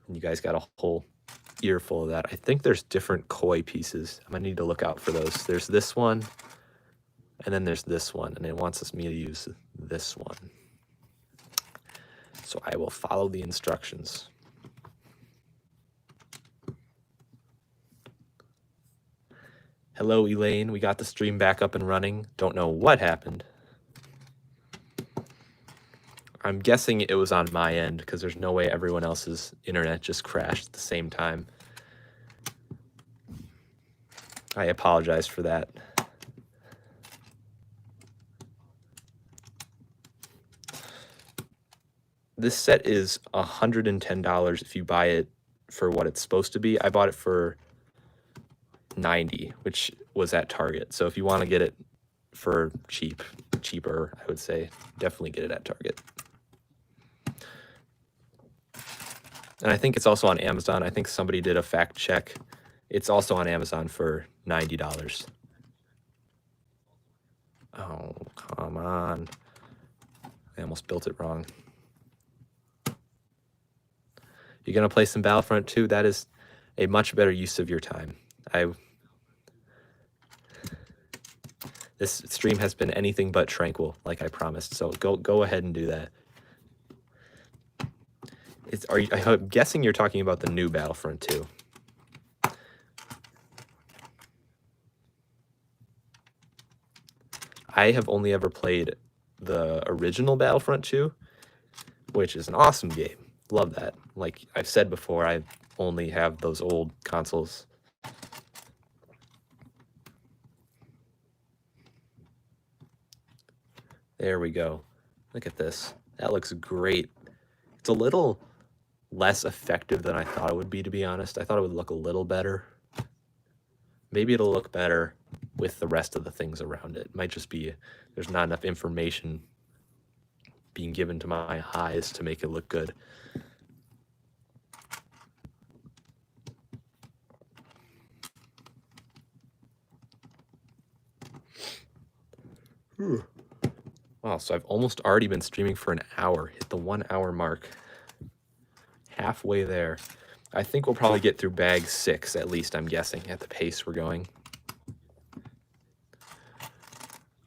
and you guys got a whole earful of that. I think there's different koi pieces. I'm gonna need to look out for those. There's this one, and then there's this one, and it wants me to use this one. So I will follow the instructions. Hello, Elaine. We got the stream back up and running. Don't know what happened. I'm guessing it was on my end because there's no way everyone else's internet just crashed at the same time. I apologize for that. This set is $110 if you buy it for what it's supposed to be. I bought it for $90, which was at Target. So if you want to get it for cheaper, I would say definitely get it at Target. And I think it's also on Amazon. I think somebody did a fact check. It's also on Amazon for $90. Oh, come on. I almost built it wrong. You're going to play some Battlefront 2? That is a much better use of your time. This stream has been anything but tranquil, like I promised. So go ahead and do that. I'm guessing you're talking about the new Battlefront 2. I have only ever played the original Battlefront 2, which is an awesome game. Love that. Like I've said before, I only have those old consoles. There we go. Look at this. That looks great. It's a little less effective than I thought it would be, to be honest. I thought it would look a little better. Maybe it'll look better with the rest of the things around it. It might just be there's not enough information being given to my eyes to make it look good. Wow, so I've almost already been streaming for an hour. Hit the 1 hour mark. Halfway there. I think we'll probably get through bag 6, at least, I'm guessing, at the pace we're going.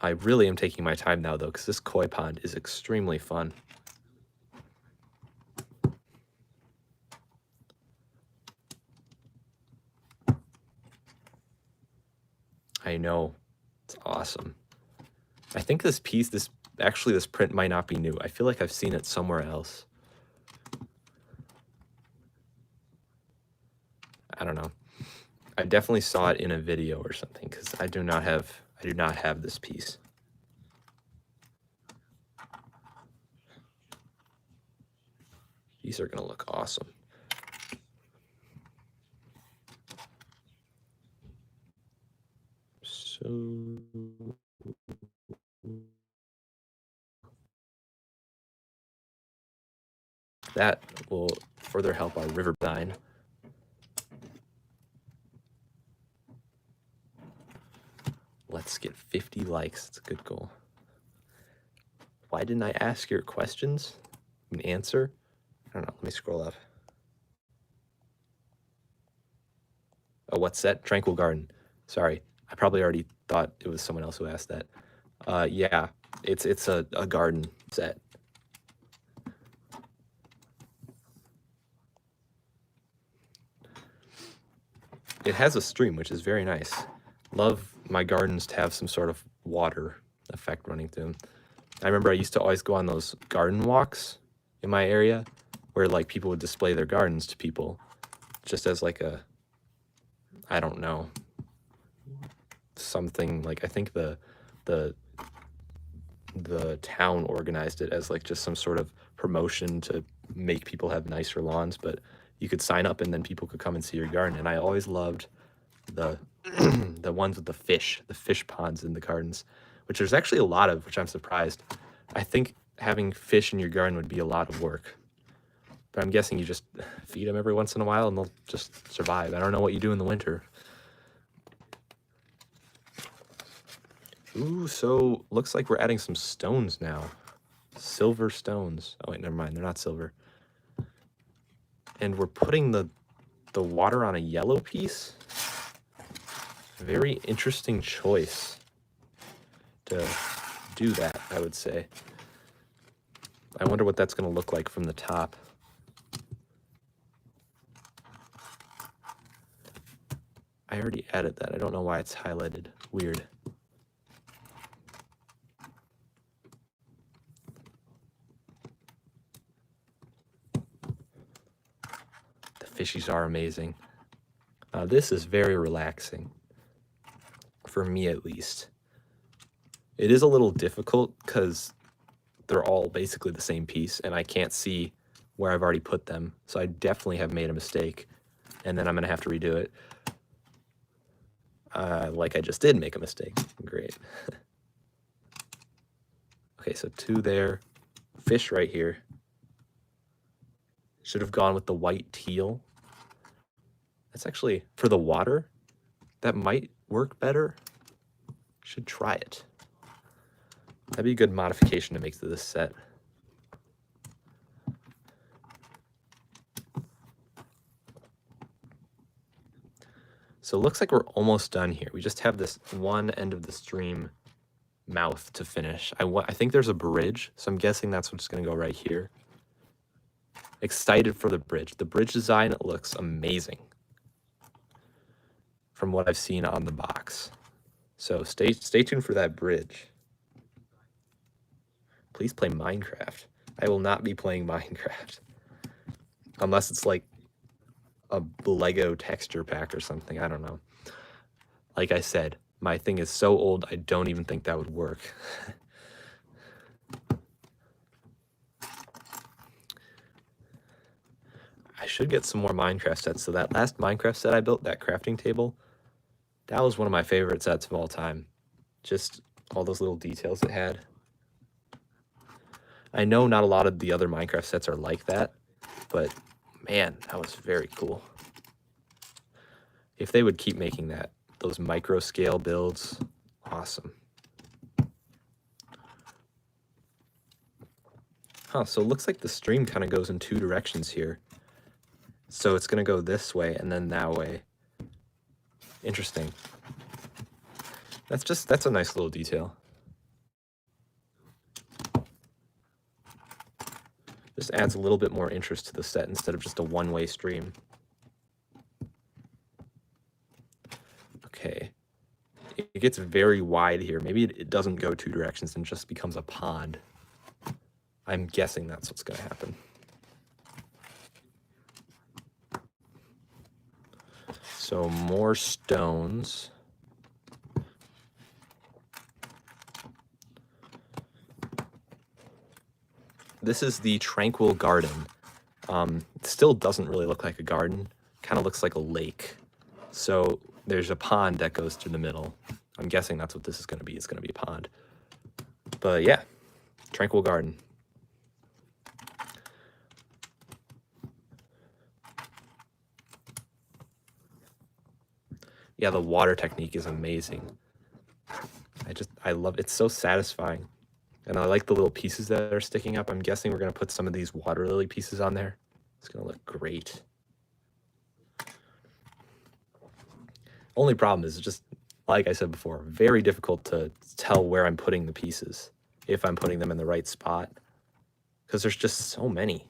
I really am taking my time now, though, because this koi pond is extremely fun. I know. It's awesome. I think this print might not be new. I feel like I've seen it somewhere else. I don't know. I definitely saw it in a video or something because I do not have this piece. These are gonna look awesome. So that will further help our river design. Let's get 50 likes. It's a good goal. Why didn't I ask your questions? An answer? I don't know. Let me scroll up. Oh, what's that? Tranquil Garden. Sorry, I probably already thought it was someone else who asked that. Yeah, it's a garden set. It has a stream, which is very nice. Love my gardens to have some sort of water effect running through them. I remember I used to always go on those garden walks in my area where like people would display their gardens to people just as like a, I don't know, something like, I think the town organized it as like just some sort of promotion to make people have nicer lawns, but you could sign up and then people could come and see your garden. And I always loved the the ones with the fish ponds in the gardens, which there's actually a lot of, which I'm surprised. I think having fish in your garden would be a lot of work, but I'm guessing you just feed them every once in a while and they'll just survive. I don't know what you do in the winter. Ooh, so looks like we're adding some stones now. Silver stones. Oh wait, never mind, they're not silver. And we're putting the water on a yellow piece. Very interesting choice to do that, I would say. I wonder what that's going to look like from the top. I already added that. I don't know why it's highlighted. Weird. The fishies are amazing. This is very relaxing. For me, at least. It is a little difficult because they're all basically the same piece and I can't see where I've already put them. So I definitely have made a mistake and then I'm going to have to redo it. Like I just did make a mistake. Great. Okay, so 2 there. Fish right here. Should have gone with the white teal. That's actually, for the water, that might work better. Should try it. That'd be a good modification to make to this set. So it looks like we're almost done here. We just have this one end of the stream mouth to finish. I think there's a bridge, so I'm guessing that's what's going to go right here. Excited for the bridge. The bridge design looks amazing from what I've seen on the box. So stay tuned for that bridge. Please play Minecraft. I will not be playing Minecraft. Unless it's like a Lego texture pack or something. I don't know. Like I said, my thing is so old, I don't even think that would work. I should get some more Minecraft sets. So that last Minecraft set I built, that crafting table, that was one of my favorite sets of all time. Just all those little details it had. I know not a lot of the other Minecraft sets are like that, but man, that was very cool. If they would keep making that, those micro scale builds, awesome. Huh, so it looks like the stream kind of goes in 2 directions here. So it's going to go this way and then that way. Interesting. That's a nice little detail. Just adds a little bit more interest to the set instead of just a one-way stream. Okay. It gets very wide here. Maybe it doesn't go 2 directions and just becomes a pond. I'm guessing that's what's going to happen. So more stones. This is the Tranquil Garden. It still doesn't really look like a garden. Kind of looks like a lake. So there's a pond that goes through the middle. I'm guessing that's what this is going to be. It's going to be a pond. But yeah, Tranquil Garden. Yeah, the water technique is amazing. I love it's so satisfying. And I like the little pieces that are sticking up. I'm guessing we're going to put some of these water lily pieces on there. It's going to look great. Only problem is just, like I said before, very difficult to tell where I'm putting the pieces, if I'm putting them in the right spot, because there's just so many.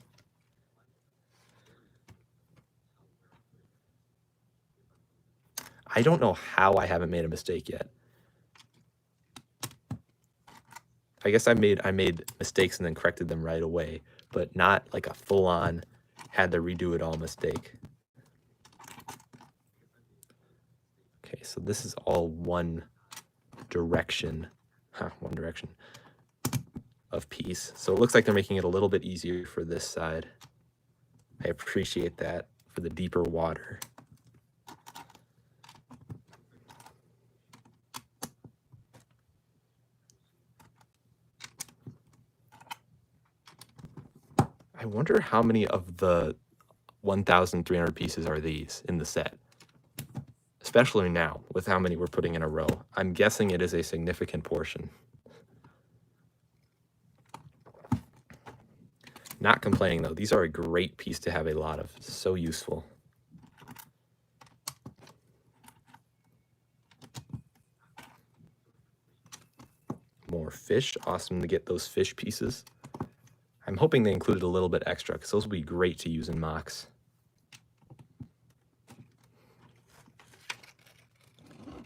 I don't know how I haven't made a mistake yet. I guess I made mistakes and then corrected them right away, but not like a full-on had to redo it all mistake. Okay, so this is all one direction, one direction of piece. So it looks like they're making it a little bit easier for this side. I appreciate that for the deeper water. I wonder how many of the 1,300 pieces are these in the set, especially now with how many we're putting in a row. I'm guessing it is a significant portion. Not complaining though, these are a great piece to have a lot of, so useful. More fish, awesome to get those fish pieces. I'm hoping they included a little bit extra because those will be great to use in mocks.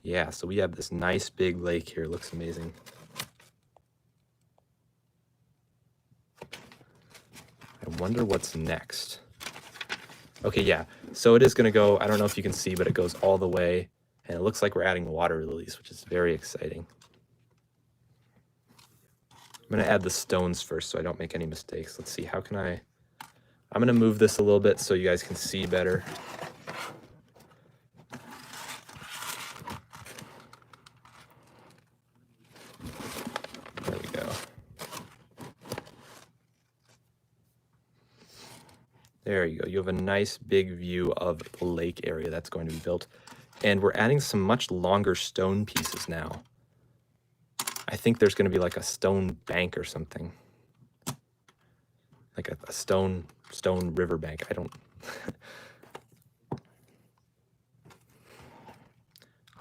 Yeah, so we have this nice big lake here. Looks amazing. I wonder what's next. Okay, yeah. So it is going to go, I don't know if you can see, but it goes all the way. And it looks like we're adding water lilies, which is very exciting. I'm going to add the stones first so I don't make any mistakes. Let's see, how can I'm going to move this a little bit so you guys can see better. There we go. There you go. You have a nice big view of the lake area that's going to be built. And we're adding some much longer stone pieces now. I think there's going to be like a stone bank or something. Like a stone riverbank. I don't...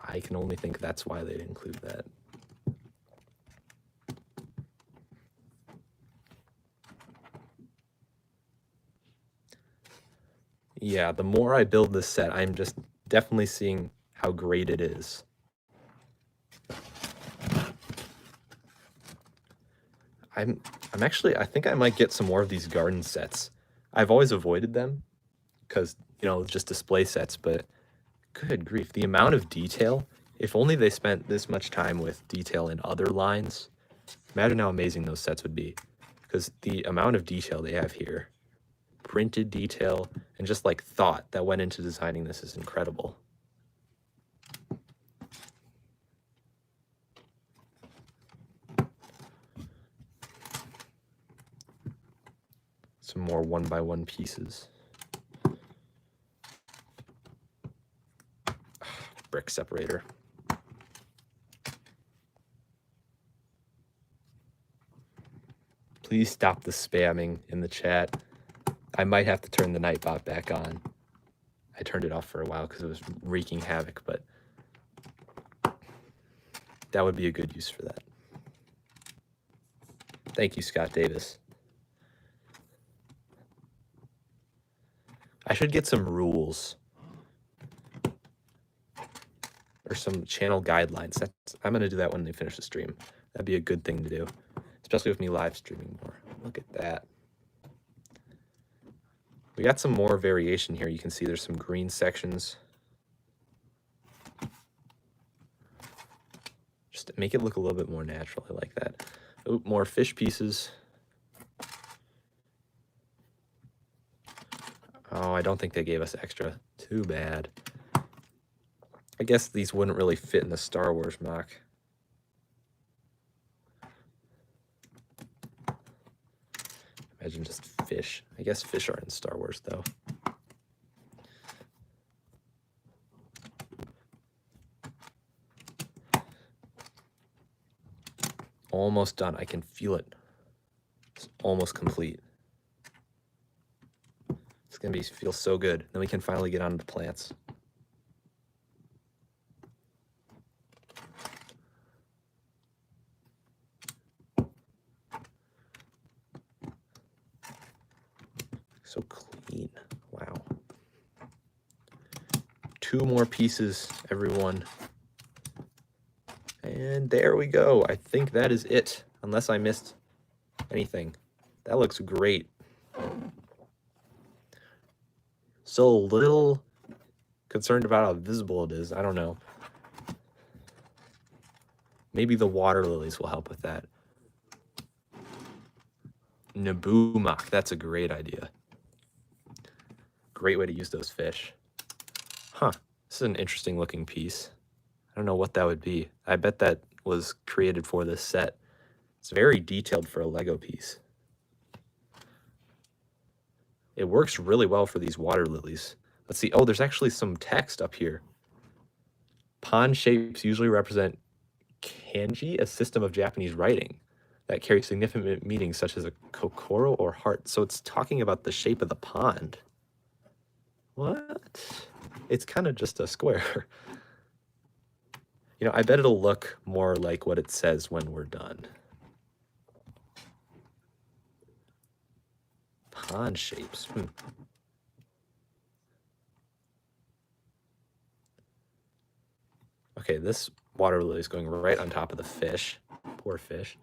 I can only think that's why they include that. Yeah, the more I build this set, I'm just definitely seeing how great it is. I'm actually, I think I might get some more of these garden sets. I've always avoided them because, you know, just display sets, but good grief, the amount of detail, if only they spent this much time with detail in other lines, imagine how amazing those sets would be, because the amount of detail they have here, printed detail, and just like thought that went into designing this is incredible. Some more 1x1 pieces. Brick separator. Please stop the spamming in the chat. I might have to turn the Nightbot back on. I turned it off for a while because it was wreaking havoc, but that would be a good use for that. Thank you, Scott Davis. I should get some rules or some channel guidelines. I'm going to do that when they finish the stream. That'd be a good thing to do, especially with me live streaming more. Look at that. We got some more variation here. You can see there's some green sections. Just to make it look a little bit more natural. I like that. Oh, more fish pieces. Oh, I don't think they gave us extra. Too bad. I guess these wouldn't really fit in the Star Wars mock. Imagine just fish. I guess fish are in Star Wars, though. almost done. I can feel it. It's almost complete. It's gonna feel so good. Then we can finally get on to the plants. So clean. Wow. 2 more pieces, everyone. And there we go. I think that is it, unless I missed anything. That looks great. Still a little concerned about how visible it is. I don't know. Maybe the water lilies will help with that. Nabumak, that's a great idea. Great way to use those fish. Huh, this is an interesting looking piece. I don't know what that would be. I bet that was created for this set. It's very detailed for a Lego piece. It works really well for these water lilies. Let's see. Oh, there's actually some text up here. Pond shapes usually represent kanji, a system of Japanese writing that carries significant meanings such as a kokoro or heart. So it's talking about the shape of the pond. What? It's kind of just a square. You know, I bet it'll look more like what it says when we're done. Pond shapes. Okay, this water lily is going right on top of the fish. Poor fish.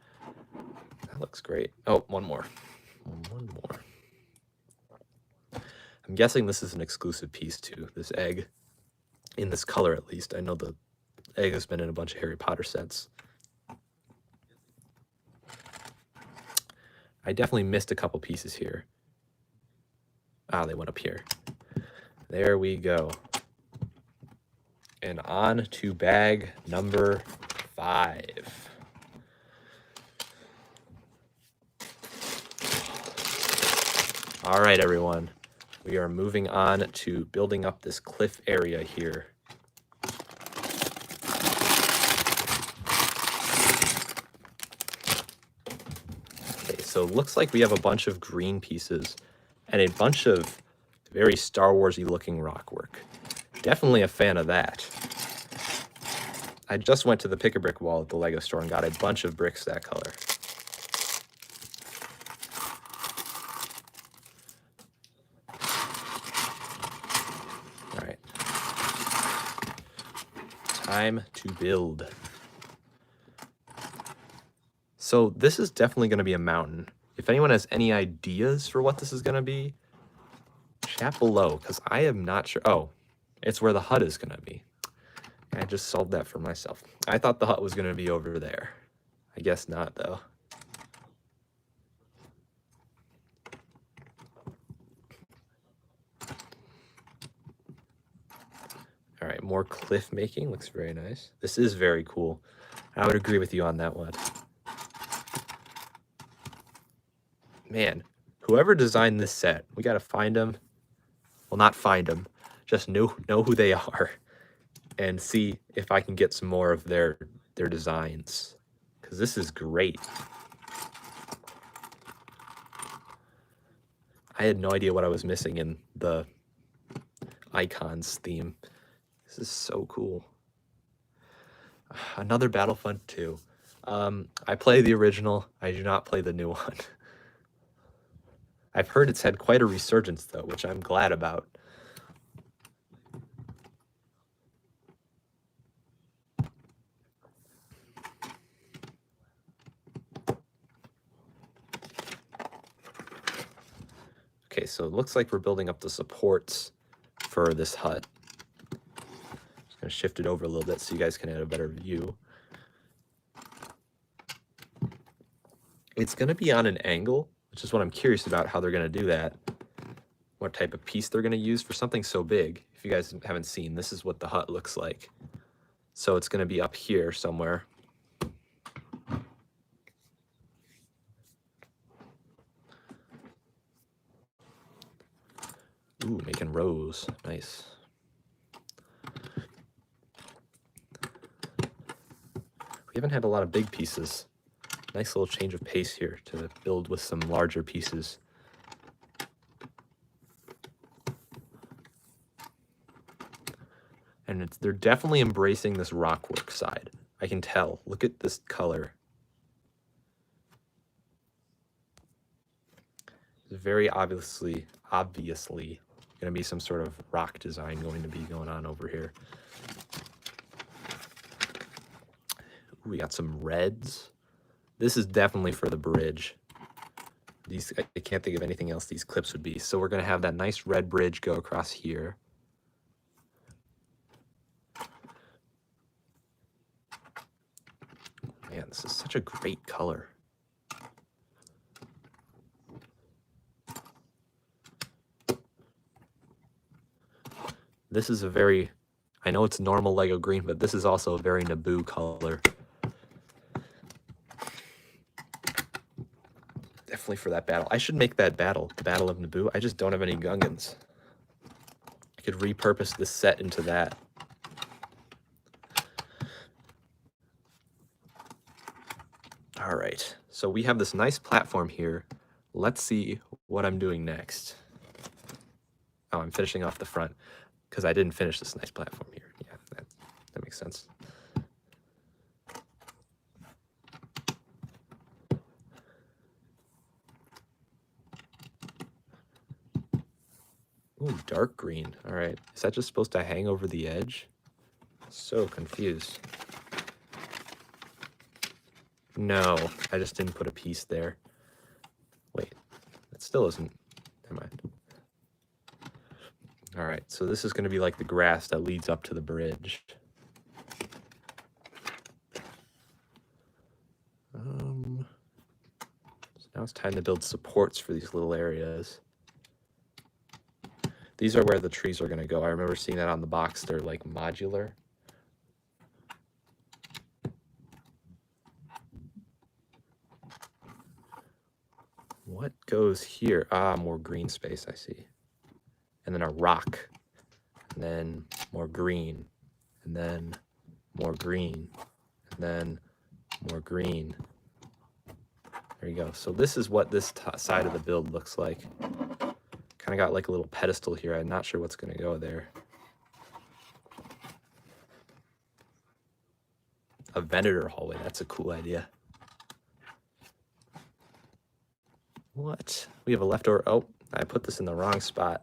That looks great. Oh, one more. One more. I'm guessing this is an exclusive piece too, this egg. In this color, at least. I know the egg has been in a bunch of Harry Potter sets. I definitely missed a couple pieces here. Ah, they went up here. There we go. And on to bag number 5. All right, everyone. We are moving on to building up this cliff area here. Okay, so it looks like we have a bunch of green pieces and a bunch of very Star Wars-y looking rock work. Definitely a fan of that. I just went to the Pick-a-Brick wall at the Lego store and got a bunch of bricks that color. All right. Time to build. So this is definitely going to be a mountain. If anyone has any ideas for what this is going to be, chat below, because I am not sure. Oh, it's where the hut is going to be. I just solved that for myself. I thought the hut was going to be over there. I guess not, though. All right, more cliff making. Looks very nice. This is very cool. I would agree with you on that one. Man, whoever designed this set, we got to find them. Well, not find them. Just know who they are and see if I can get some more of their designs, because this is great. I had no idea what I was missing in the icons theme. This is so cool. Another Battlefront 2. I play the original. I do not play the new one. I've heard it's had quite a resurgence, though, which I'm glad about. Okay, so it looks like we're building up the supports for this hut. Just gonna shift it over a little bit so you guys can have a better view. It's gonna be on an angle, which is what I'm curious about, how they're gonna do that. What type of piece they're gonna use for something so big. If you guys haven't seen, this is what the hut looks like. So it's gonna be up here somewhere. Ooh, making rows. Nice. We haven't had a lot of big pieces. Nice little change of pace here to build with some larger pieces. And they're definitely embracing this rockwork side. I can tell. Look at this color. There's very obviously going to be some sort of rock design going to be going on over here. Ooh, we got some reds. This is definitely for the bridge. These, I can't think of anything else these clips would be. So we're going to have that nice red bridge go across here. Man, this is such a great color. This is a very, I know it's normal Lego green, but this is also a very Naboo color. Definitely for that battle. I should make that battle, the Battle of Naboo. I just don't have any Gungans. I could repurpose this set into that. All right, so we have this nice platform here. Let's see what I'm doing next. Oh, I'm finishing off the front because I didn't finish this nice platform here. Yeah, that makes sense. Ooh, dark green. All right, is that just supposed to hang over the edge? So confused. No, I just didn't put a piece there. Wait, that still isn't, never mind. All right, so this is going to be like the grass that leads up to the bridge. So now it's time to build supports for these little areas. These are where the trees are going to go. I remember seeing that on the box. They're like modular. What goes here? Ah, more green space, I see. And then a rock. And then more green. And then more green. And then more green. There you go. So this is what this side of the build looks like. Kind of got like a little pedestal here. I'm not sure what's going to go there. A vendor hallway. That's a cool idea. What? We have a leftover. Oh, I put this in the wrong spot.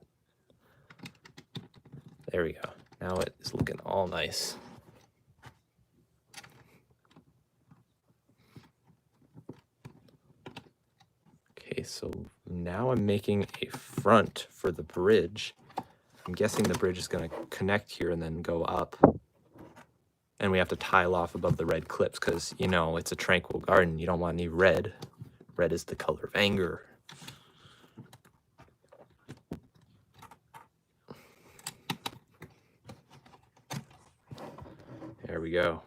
There we go. Now it is looking all nice. Okay, so now I'm making a front for the bridge. I'm guessing the bridge is going to connect here and then go up. And we have to tile off above the red clips because, you know, it's a tranquil garden. You don't want any red. Red is the color of anger. There we go.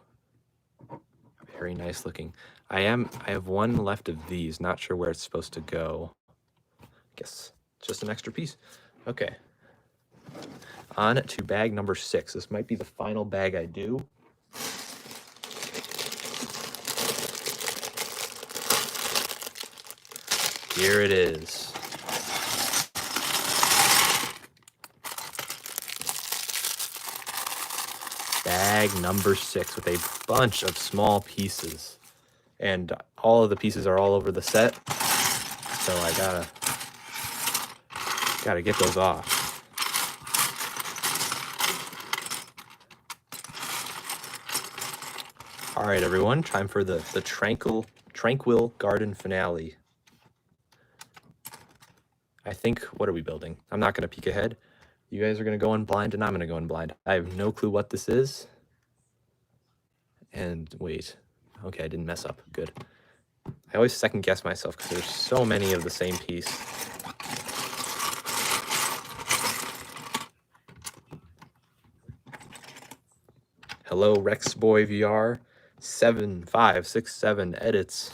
Very nice looking. I have one left of these. Not sure where it's supposed to go. I guess just an extra piece. Okay. On to bag number 6. This might be the final bag I do. Here it is. Bag number 6 with a bunch of small pieces. And all of the pieces are all over the set. So I gotta get those off. All right, everyone, time for the Tranquil Garden finale. I think, what are we building? I'm not going to peek ahead. You guys are going to go in blind, and I'm going to go in blind. I have no clue what this is. And wait. Okay, I didn't mess up. Good. I always second guess myself because there's so many of the same piece. Hello, Rexboy VR. 7567 edits.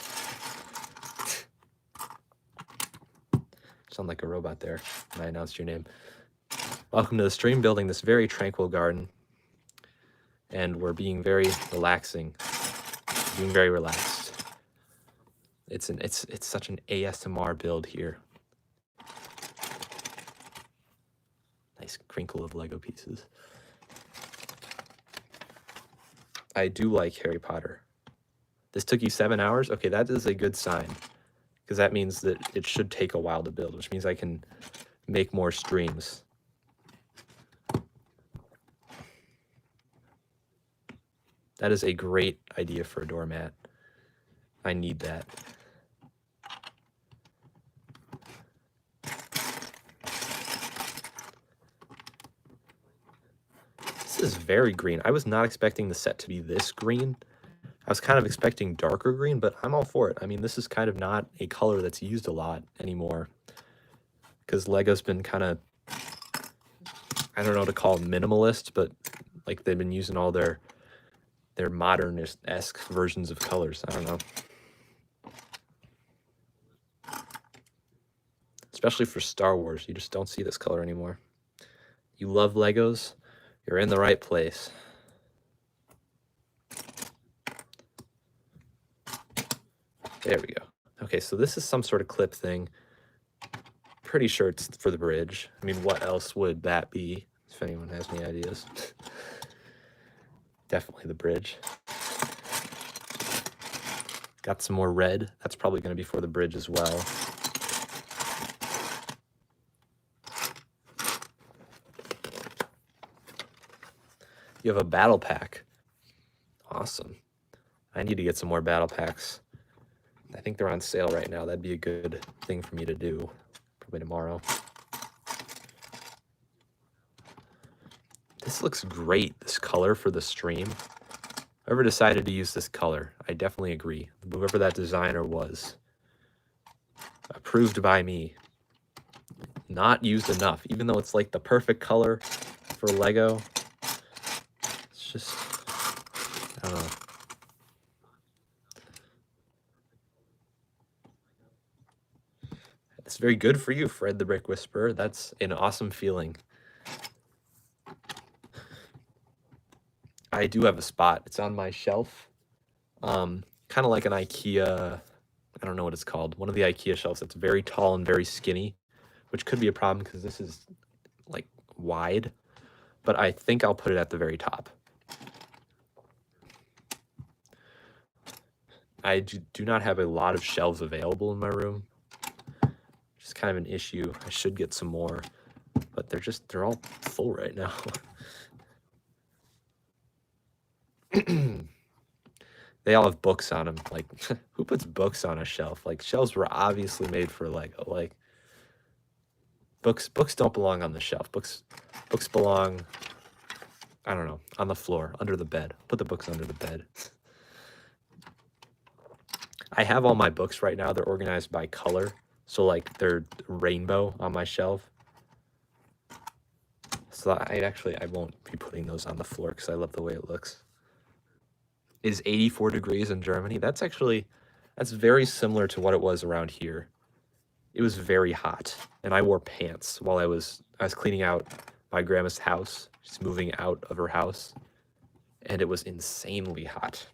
Sound like a robot there when I announced your name. Welcome to the stream, building this very tranquil garden. And we're being very relaxing. Being very relaxed. It's such an ASMR build here. Nice crinkle of Lego pieces. I do like Harry Potter. This took you 7 hours? Okay, that is a good sign, because that means that it should take a while to build, which means I can make more streams. That is a great idea for a doormat. I need that. This is very green. I was not expecting the set to be this green. I was kind of expecting darker green, but I'm all for it. I mean, this is kind of not a color that's used a lot anymore, because Lego's been kind of, I don't know what to call minimalist, but like they've been using all their modernist-esque versions of colors. I don't know. Especially for Star Wars, you just don't see this color anymore. You love Legos, you're in the right place. There we go. Okay, so this is some sort of clip thing. Pretty sure it's for the bridge. I mean, what else would that be, if anyone has any ideas? Definitely the bridge. Got some more red. That's probably going to be for the bridge as well. You have a battle pack. Awesome. I need to get some more battle packs. I think they're on sale right now. That'd be a good thing for me to do. Probably tomorrow. This looks great, this color for the stream. Whoever decided to use this color, I definitely agree. Whoever that designer was. Approved by me. Not used enough, even though it's like the perfect color for Lego. It's just, I don't know. It's very good for you, Fred the Brick Whisperer. That's an awesome feeling. I do have a spot. It's on my shelf. Kind of like an IKEA, I don't know what it's called. One of the IKEA shelves that's very tall and very skinny, which could be a problem because this is like wide, but I think I'll put it at the very top. I do not have a lot of shelves available in my room. Just kind of an issue. I should get some more, but they're all full right now. They all have books on them. Like, who puts books on a shelf? Like, shelves were obviously made for Lego. Like, books don't belong on the shelf. Books belong, I don't know, on the floor, under the bed. Put the books under the bed. I have all my books right now. They're organized by color. So, like, they're rainbow on my shelf. So I won't be putting those on the floor because I love the way it looks. Is 84 degrees in Germany? That's very similar to what it was around here. It was very hot, and I wore pants while I was cleaning out my grandma's house. She's moving out of her house, and it was insanely hot.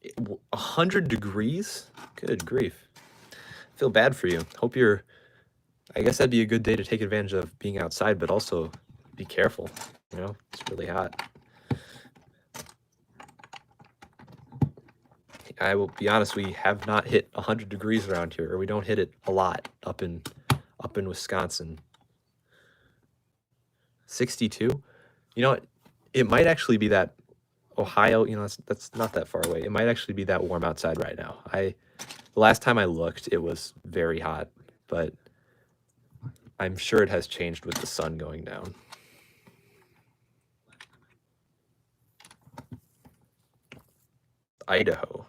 It, 100 degrees? Good grief. I feel bad for you. Hope I guess that'd be a good day to take advantage of being outside, but also be careful. You know, it's really hot. I will be honest, we have not hit 100 degrees around here, or we don't hit it a lot up in Wisconsin. 62? You know, it might actually be that Ohio, you know, that's not that far away. It might actually be that warm outside right now. The last time I looked, it was very hot, but I'm sure it has changed with the sun going down. Idaho.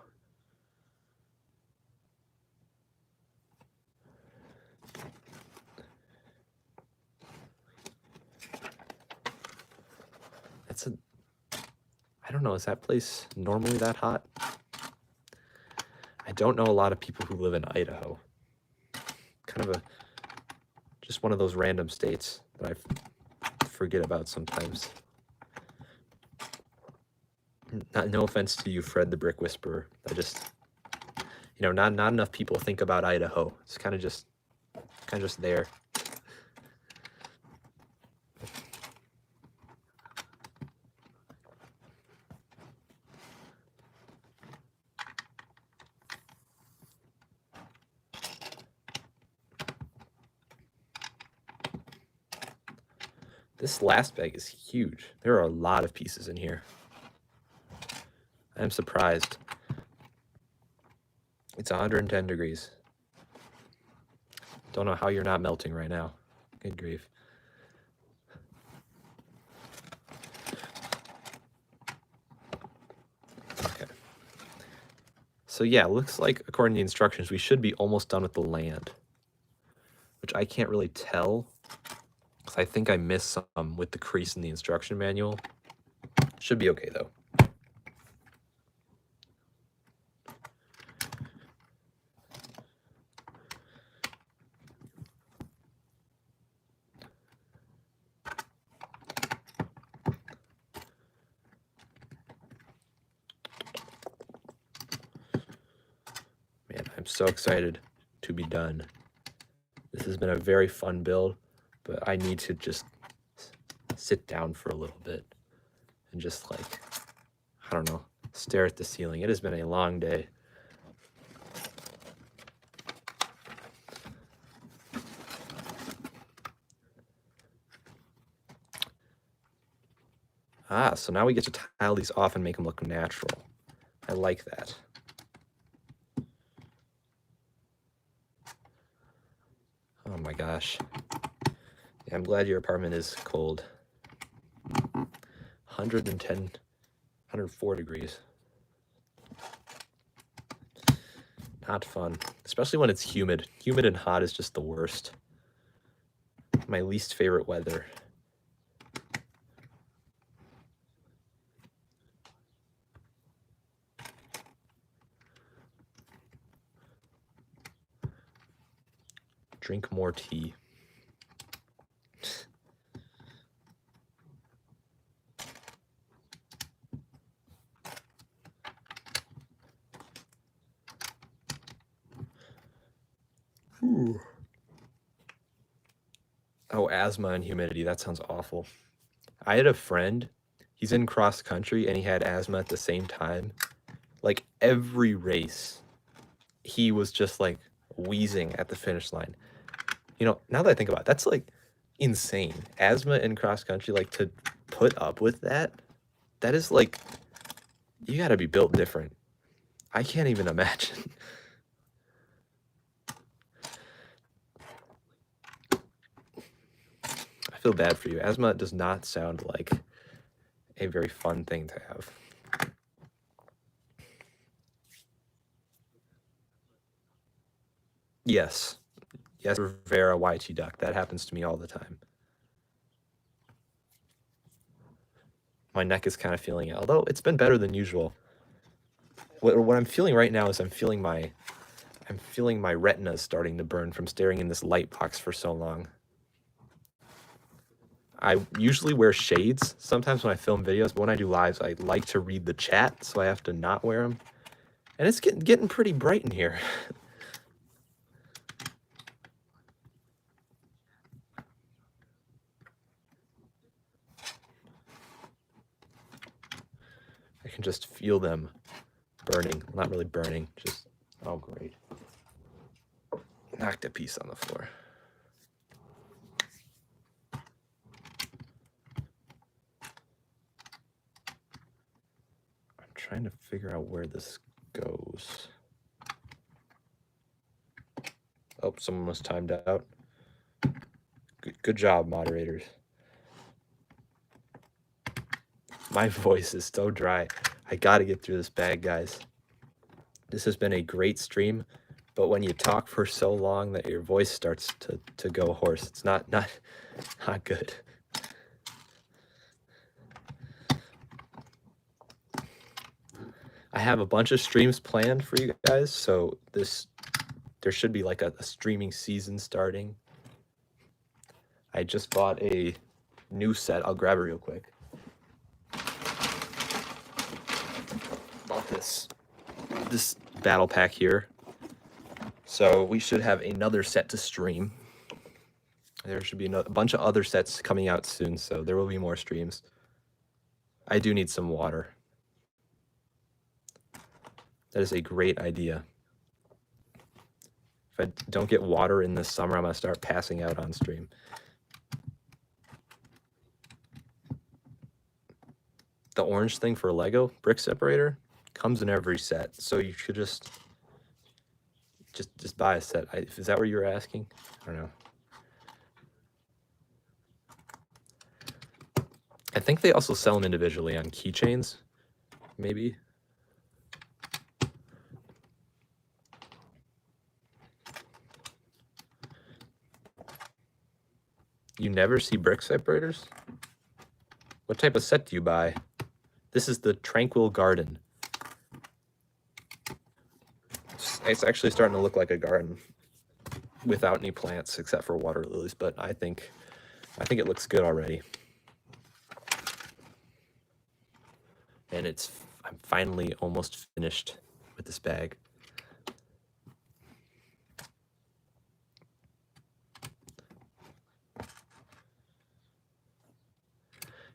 I don't know, is that place normally that hot? I don't know a lot of people who live in Idaho. Kind of just one of those random states that I forget about sometimes. no offense to you, Fred the Brick Whisperer. I just, not enough people think about Idaho. It's kind of just there. This last bag is huge. There are a lot of pieces in here. I'm surprised. It's 110 degrees. Don't know how you're not melting right now. Good grief. Okay. So yeah, looks like according to the instructions, we should be almost done with the land, which I can't really tell because I think I missed some with the crease in the instruction manual. Should be okay though. Man, I'm so excited to be done. This has been a very fun build, but I need to just sit down for a little bit and just like, I don't know, stare at the ceiling. It has been a long day. So now we get to tile these off and make them look natural. I like that. Oh my gosh. Yeah, I'm glad your apartment is cold. 110, 104 degrees. Not fun, especially when it's humid. Humid and hot is just the worst. My least favorite weather. Drink more tea. Ooh. Oh, asthma and humidity. That sounds awful. I had a friend, he's in cross country and he had asthma at the same time. Like every race, he was just like wheezing at the finish line. Now that I think about it, that's like insane. Asthma in cross country, like to put up with that is like, you gotta be built different. I can't even imagine. I feel bad for you. Asthma does not sound like a very fun thing to have. Yes. Yes, Rivera YT Duck. That happens to me all the time. My neck is kind of feeling it, although it's been better than usual. What I'm feeling right now is I'm feeling my retinas starting to burn from staring in this light box for so long. I usually wear shades sometimes when I film videos, but when I do lives, I like to read the chat, so I have to not wear them. And it's getting pretty bright in here. I can just feel them burning. Not really burning, just, oh great. Knocked a piece on the floor. I'm trying to figure out where this goes. Oh, someone was timed out. Good job, moderators. My voice is so dry. I gotta get through this bag, guys. This has been a great stream, but when you talk for so long that your voice starts to go hoarse, it's not good. I have a bunch of streams planned for you guys, so there should be like a streaming season starting. I just bought a new set. I'll grab it real quick. got this battle pack here. So we should have another set to stream. There should be a bunch of other sets coming out soon, so there will be more streams. I do need some water. That is a great idea. If I don't get water in this summer, I'm going to start passing out on stream. The orange thing for Lego brick separator comes in every set, so you should just buy a set. Is that what you were asking? I don't know. I think they also sell them individually on keychains, maybe. You never see brick separators? What type of set do you buy? This is the Tranquil Garden. It's actually starting to look like a garden without any plants except for water lilies, but I think it looks good already. And I'm finally almost finished with this bag.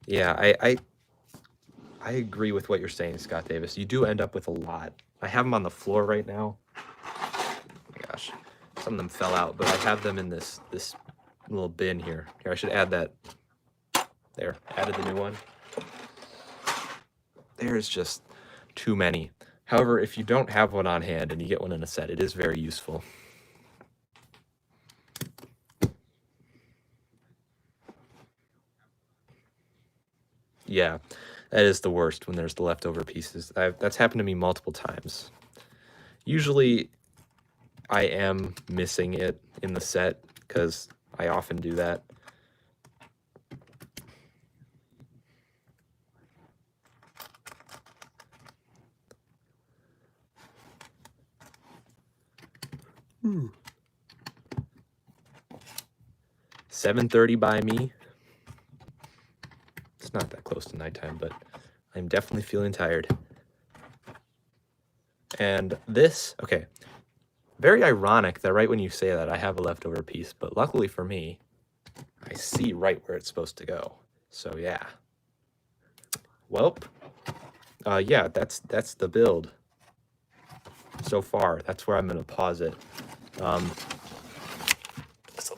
Yeah, I agree with what you're saying, Scott Davis. You do end up with a lot. I have them on the floor right now. Oh my gosh, some of them fell out, but I have them in this little bin here. Here, I should add that. There, added the new one. There's just too many. However, if you don't have one on hand and you get one in a set, it is very useful. Yeah, that is the worst when there's the leftover pieces. That's happened to me multiple times. Usually, I am missing it in the set because I often do that. Hmm. 7:30 by me. It's not that close to nighttime, but I'm definitely feeling tired. And this, okay, very ironic that right when you say that I have a leftover piece, but luckily for me, I see right where it's supposed to go. So yeah. Well, yeah, that's the build so far. That's where I'm gonna pause it. So I'll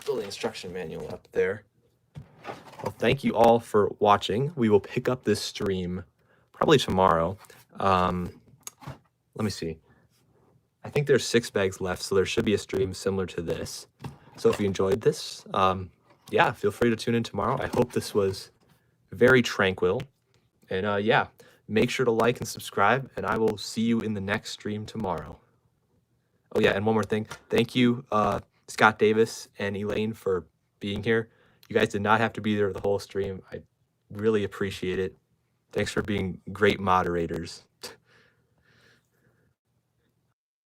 build the instruction manual up there. Well, thank you all for watching. We will pick up this stream probably tomorrow. Let me see. I think there's 6 bags left, so there should be a stream similar to this. So if you enjoyed this, yeah, feel free to tune in tomorrow. I hope this was very tranquil. And yeah, make sure to like and subscribe, and I will see you in the next stream tomorrow. Oh yeah, and one more thing. Thank you, Scott Davis and Elaine, for being here. You guys did not have to be there the whole stream. I really appreciate it. Thanks for being great moderators.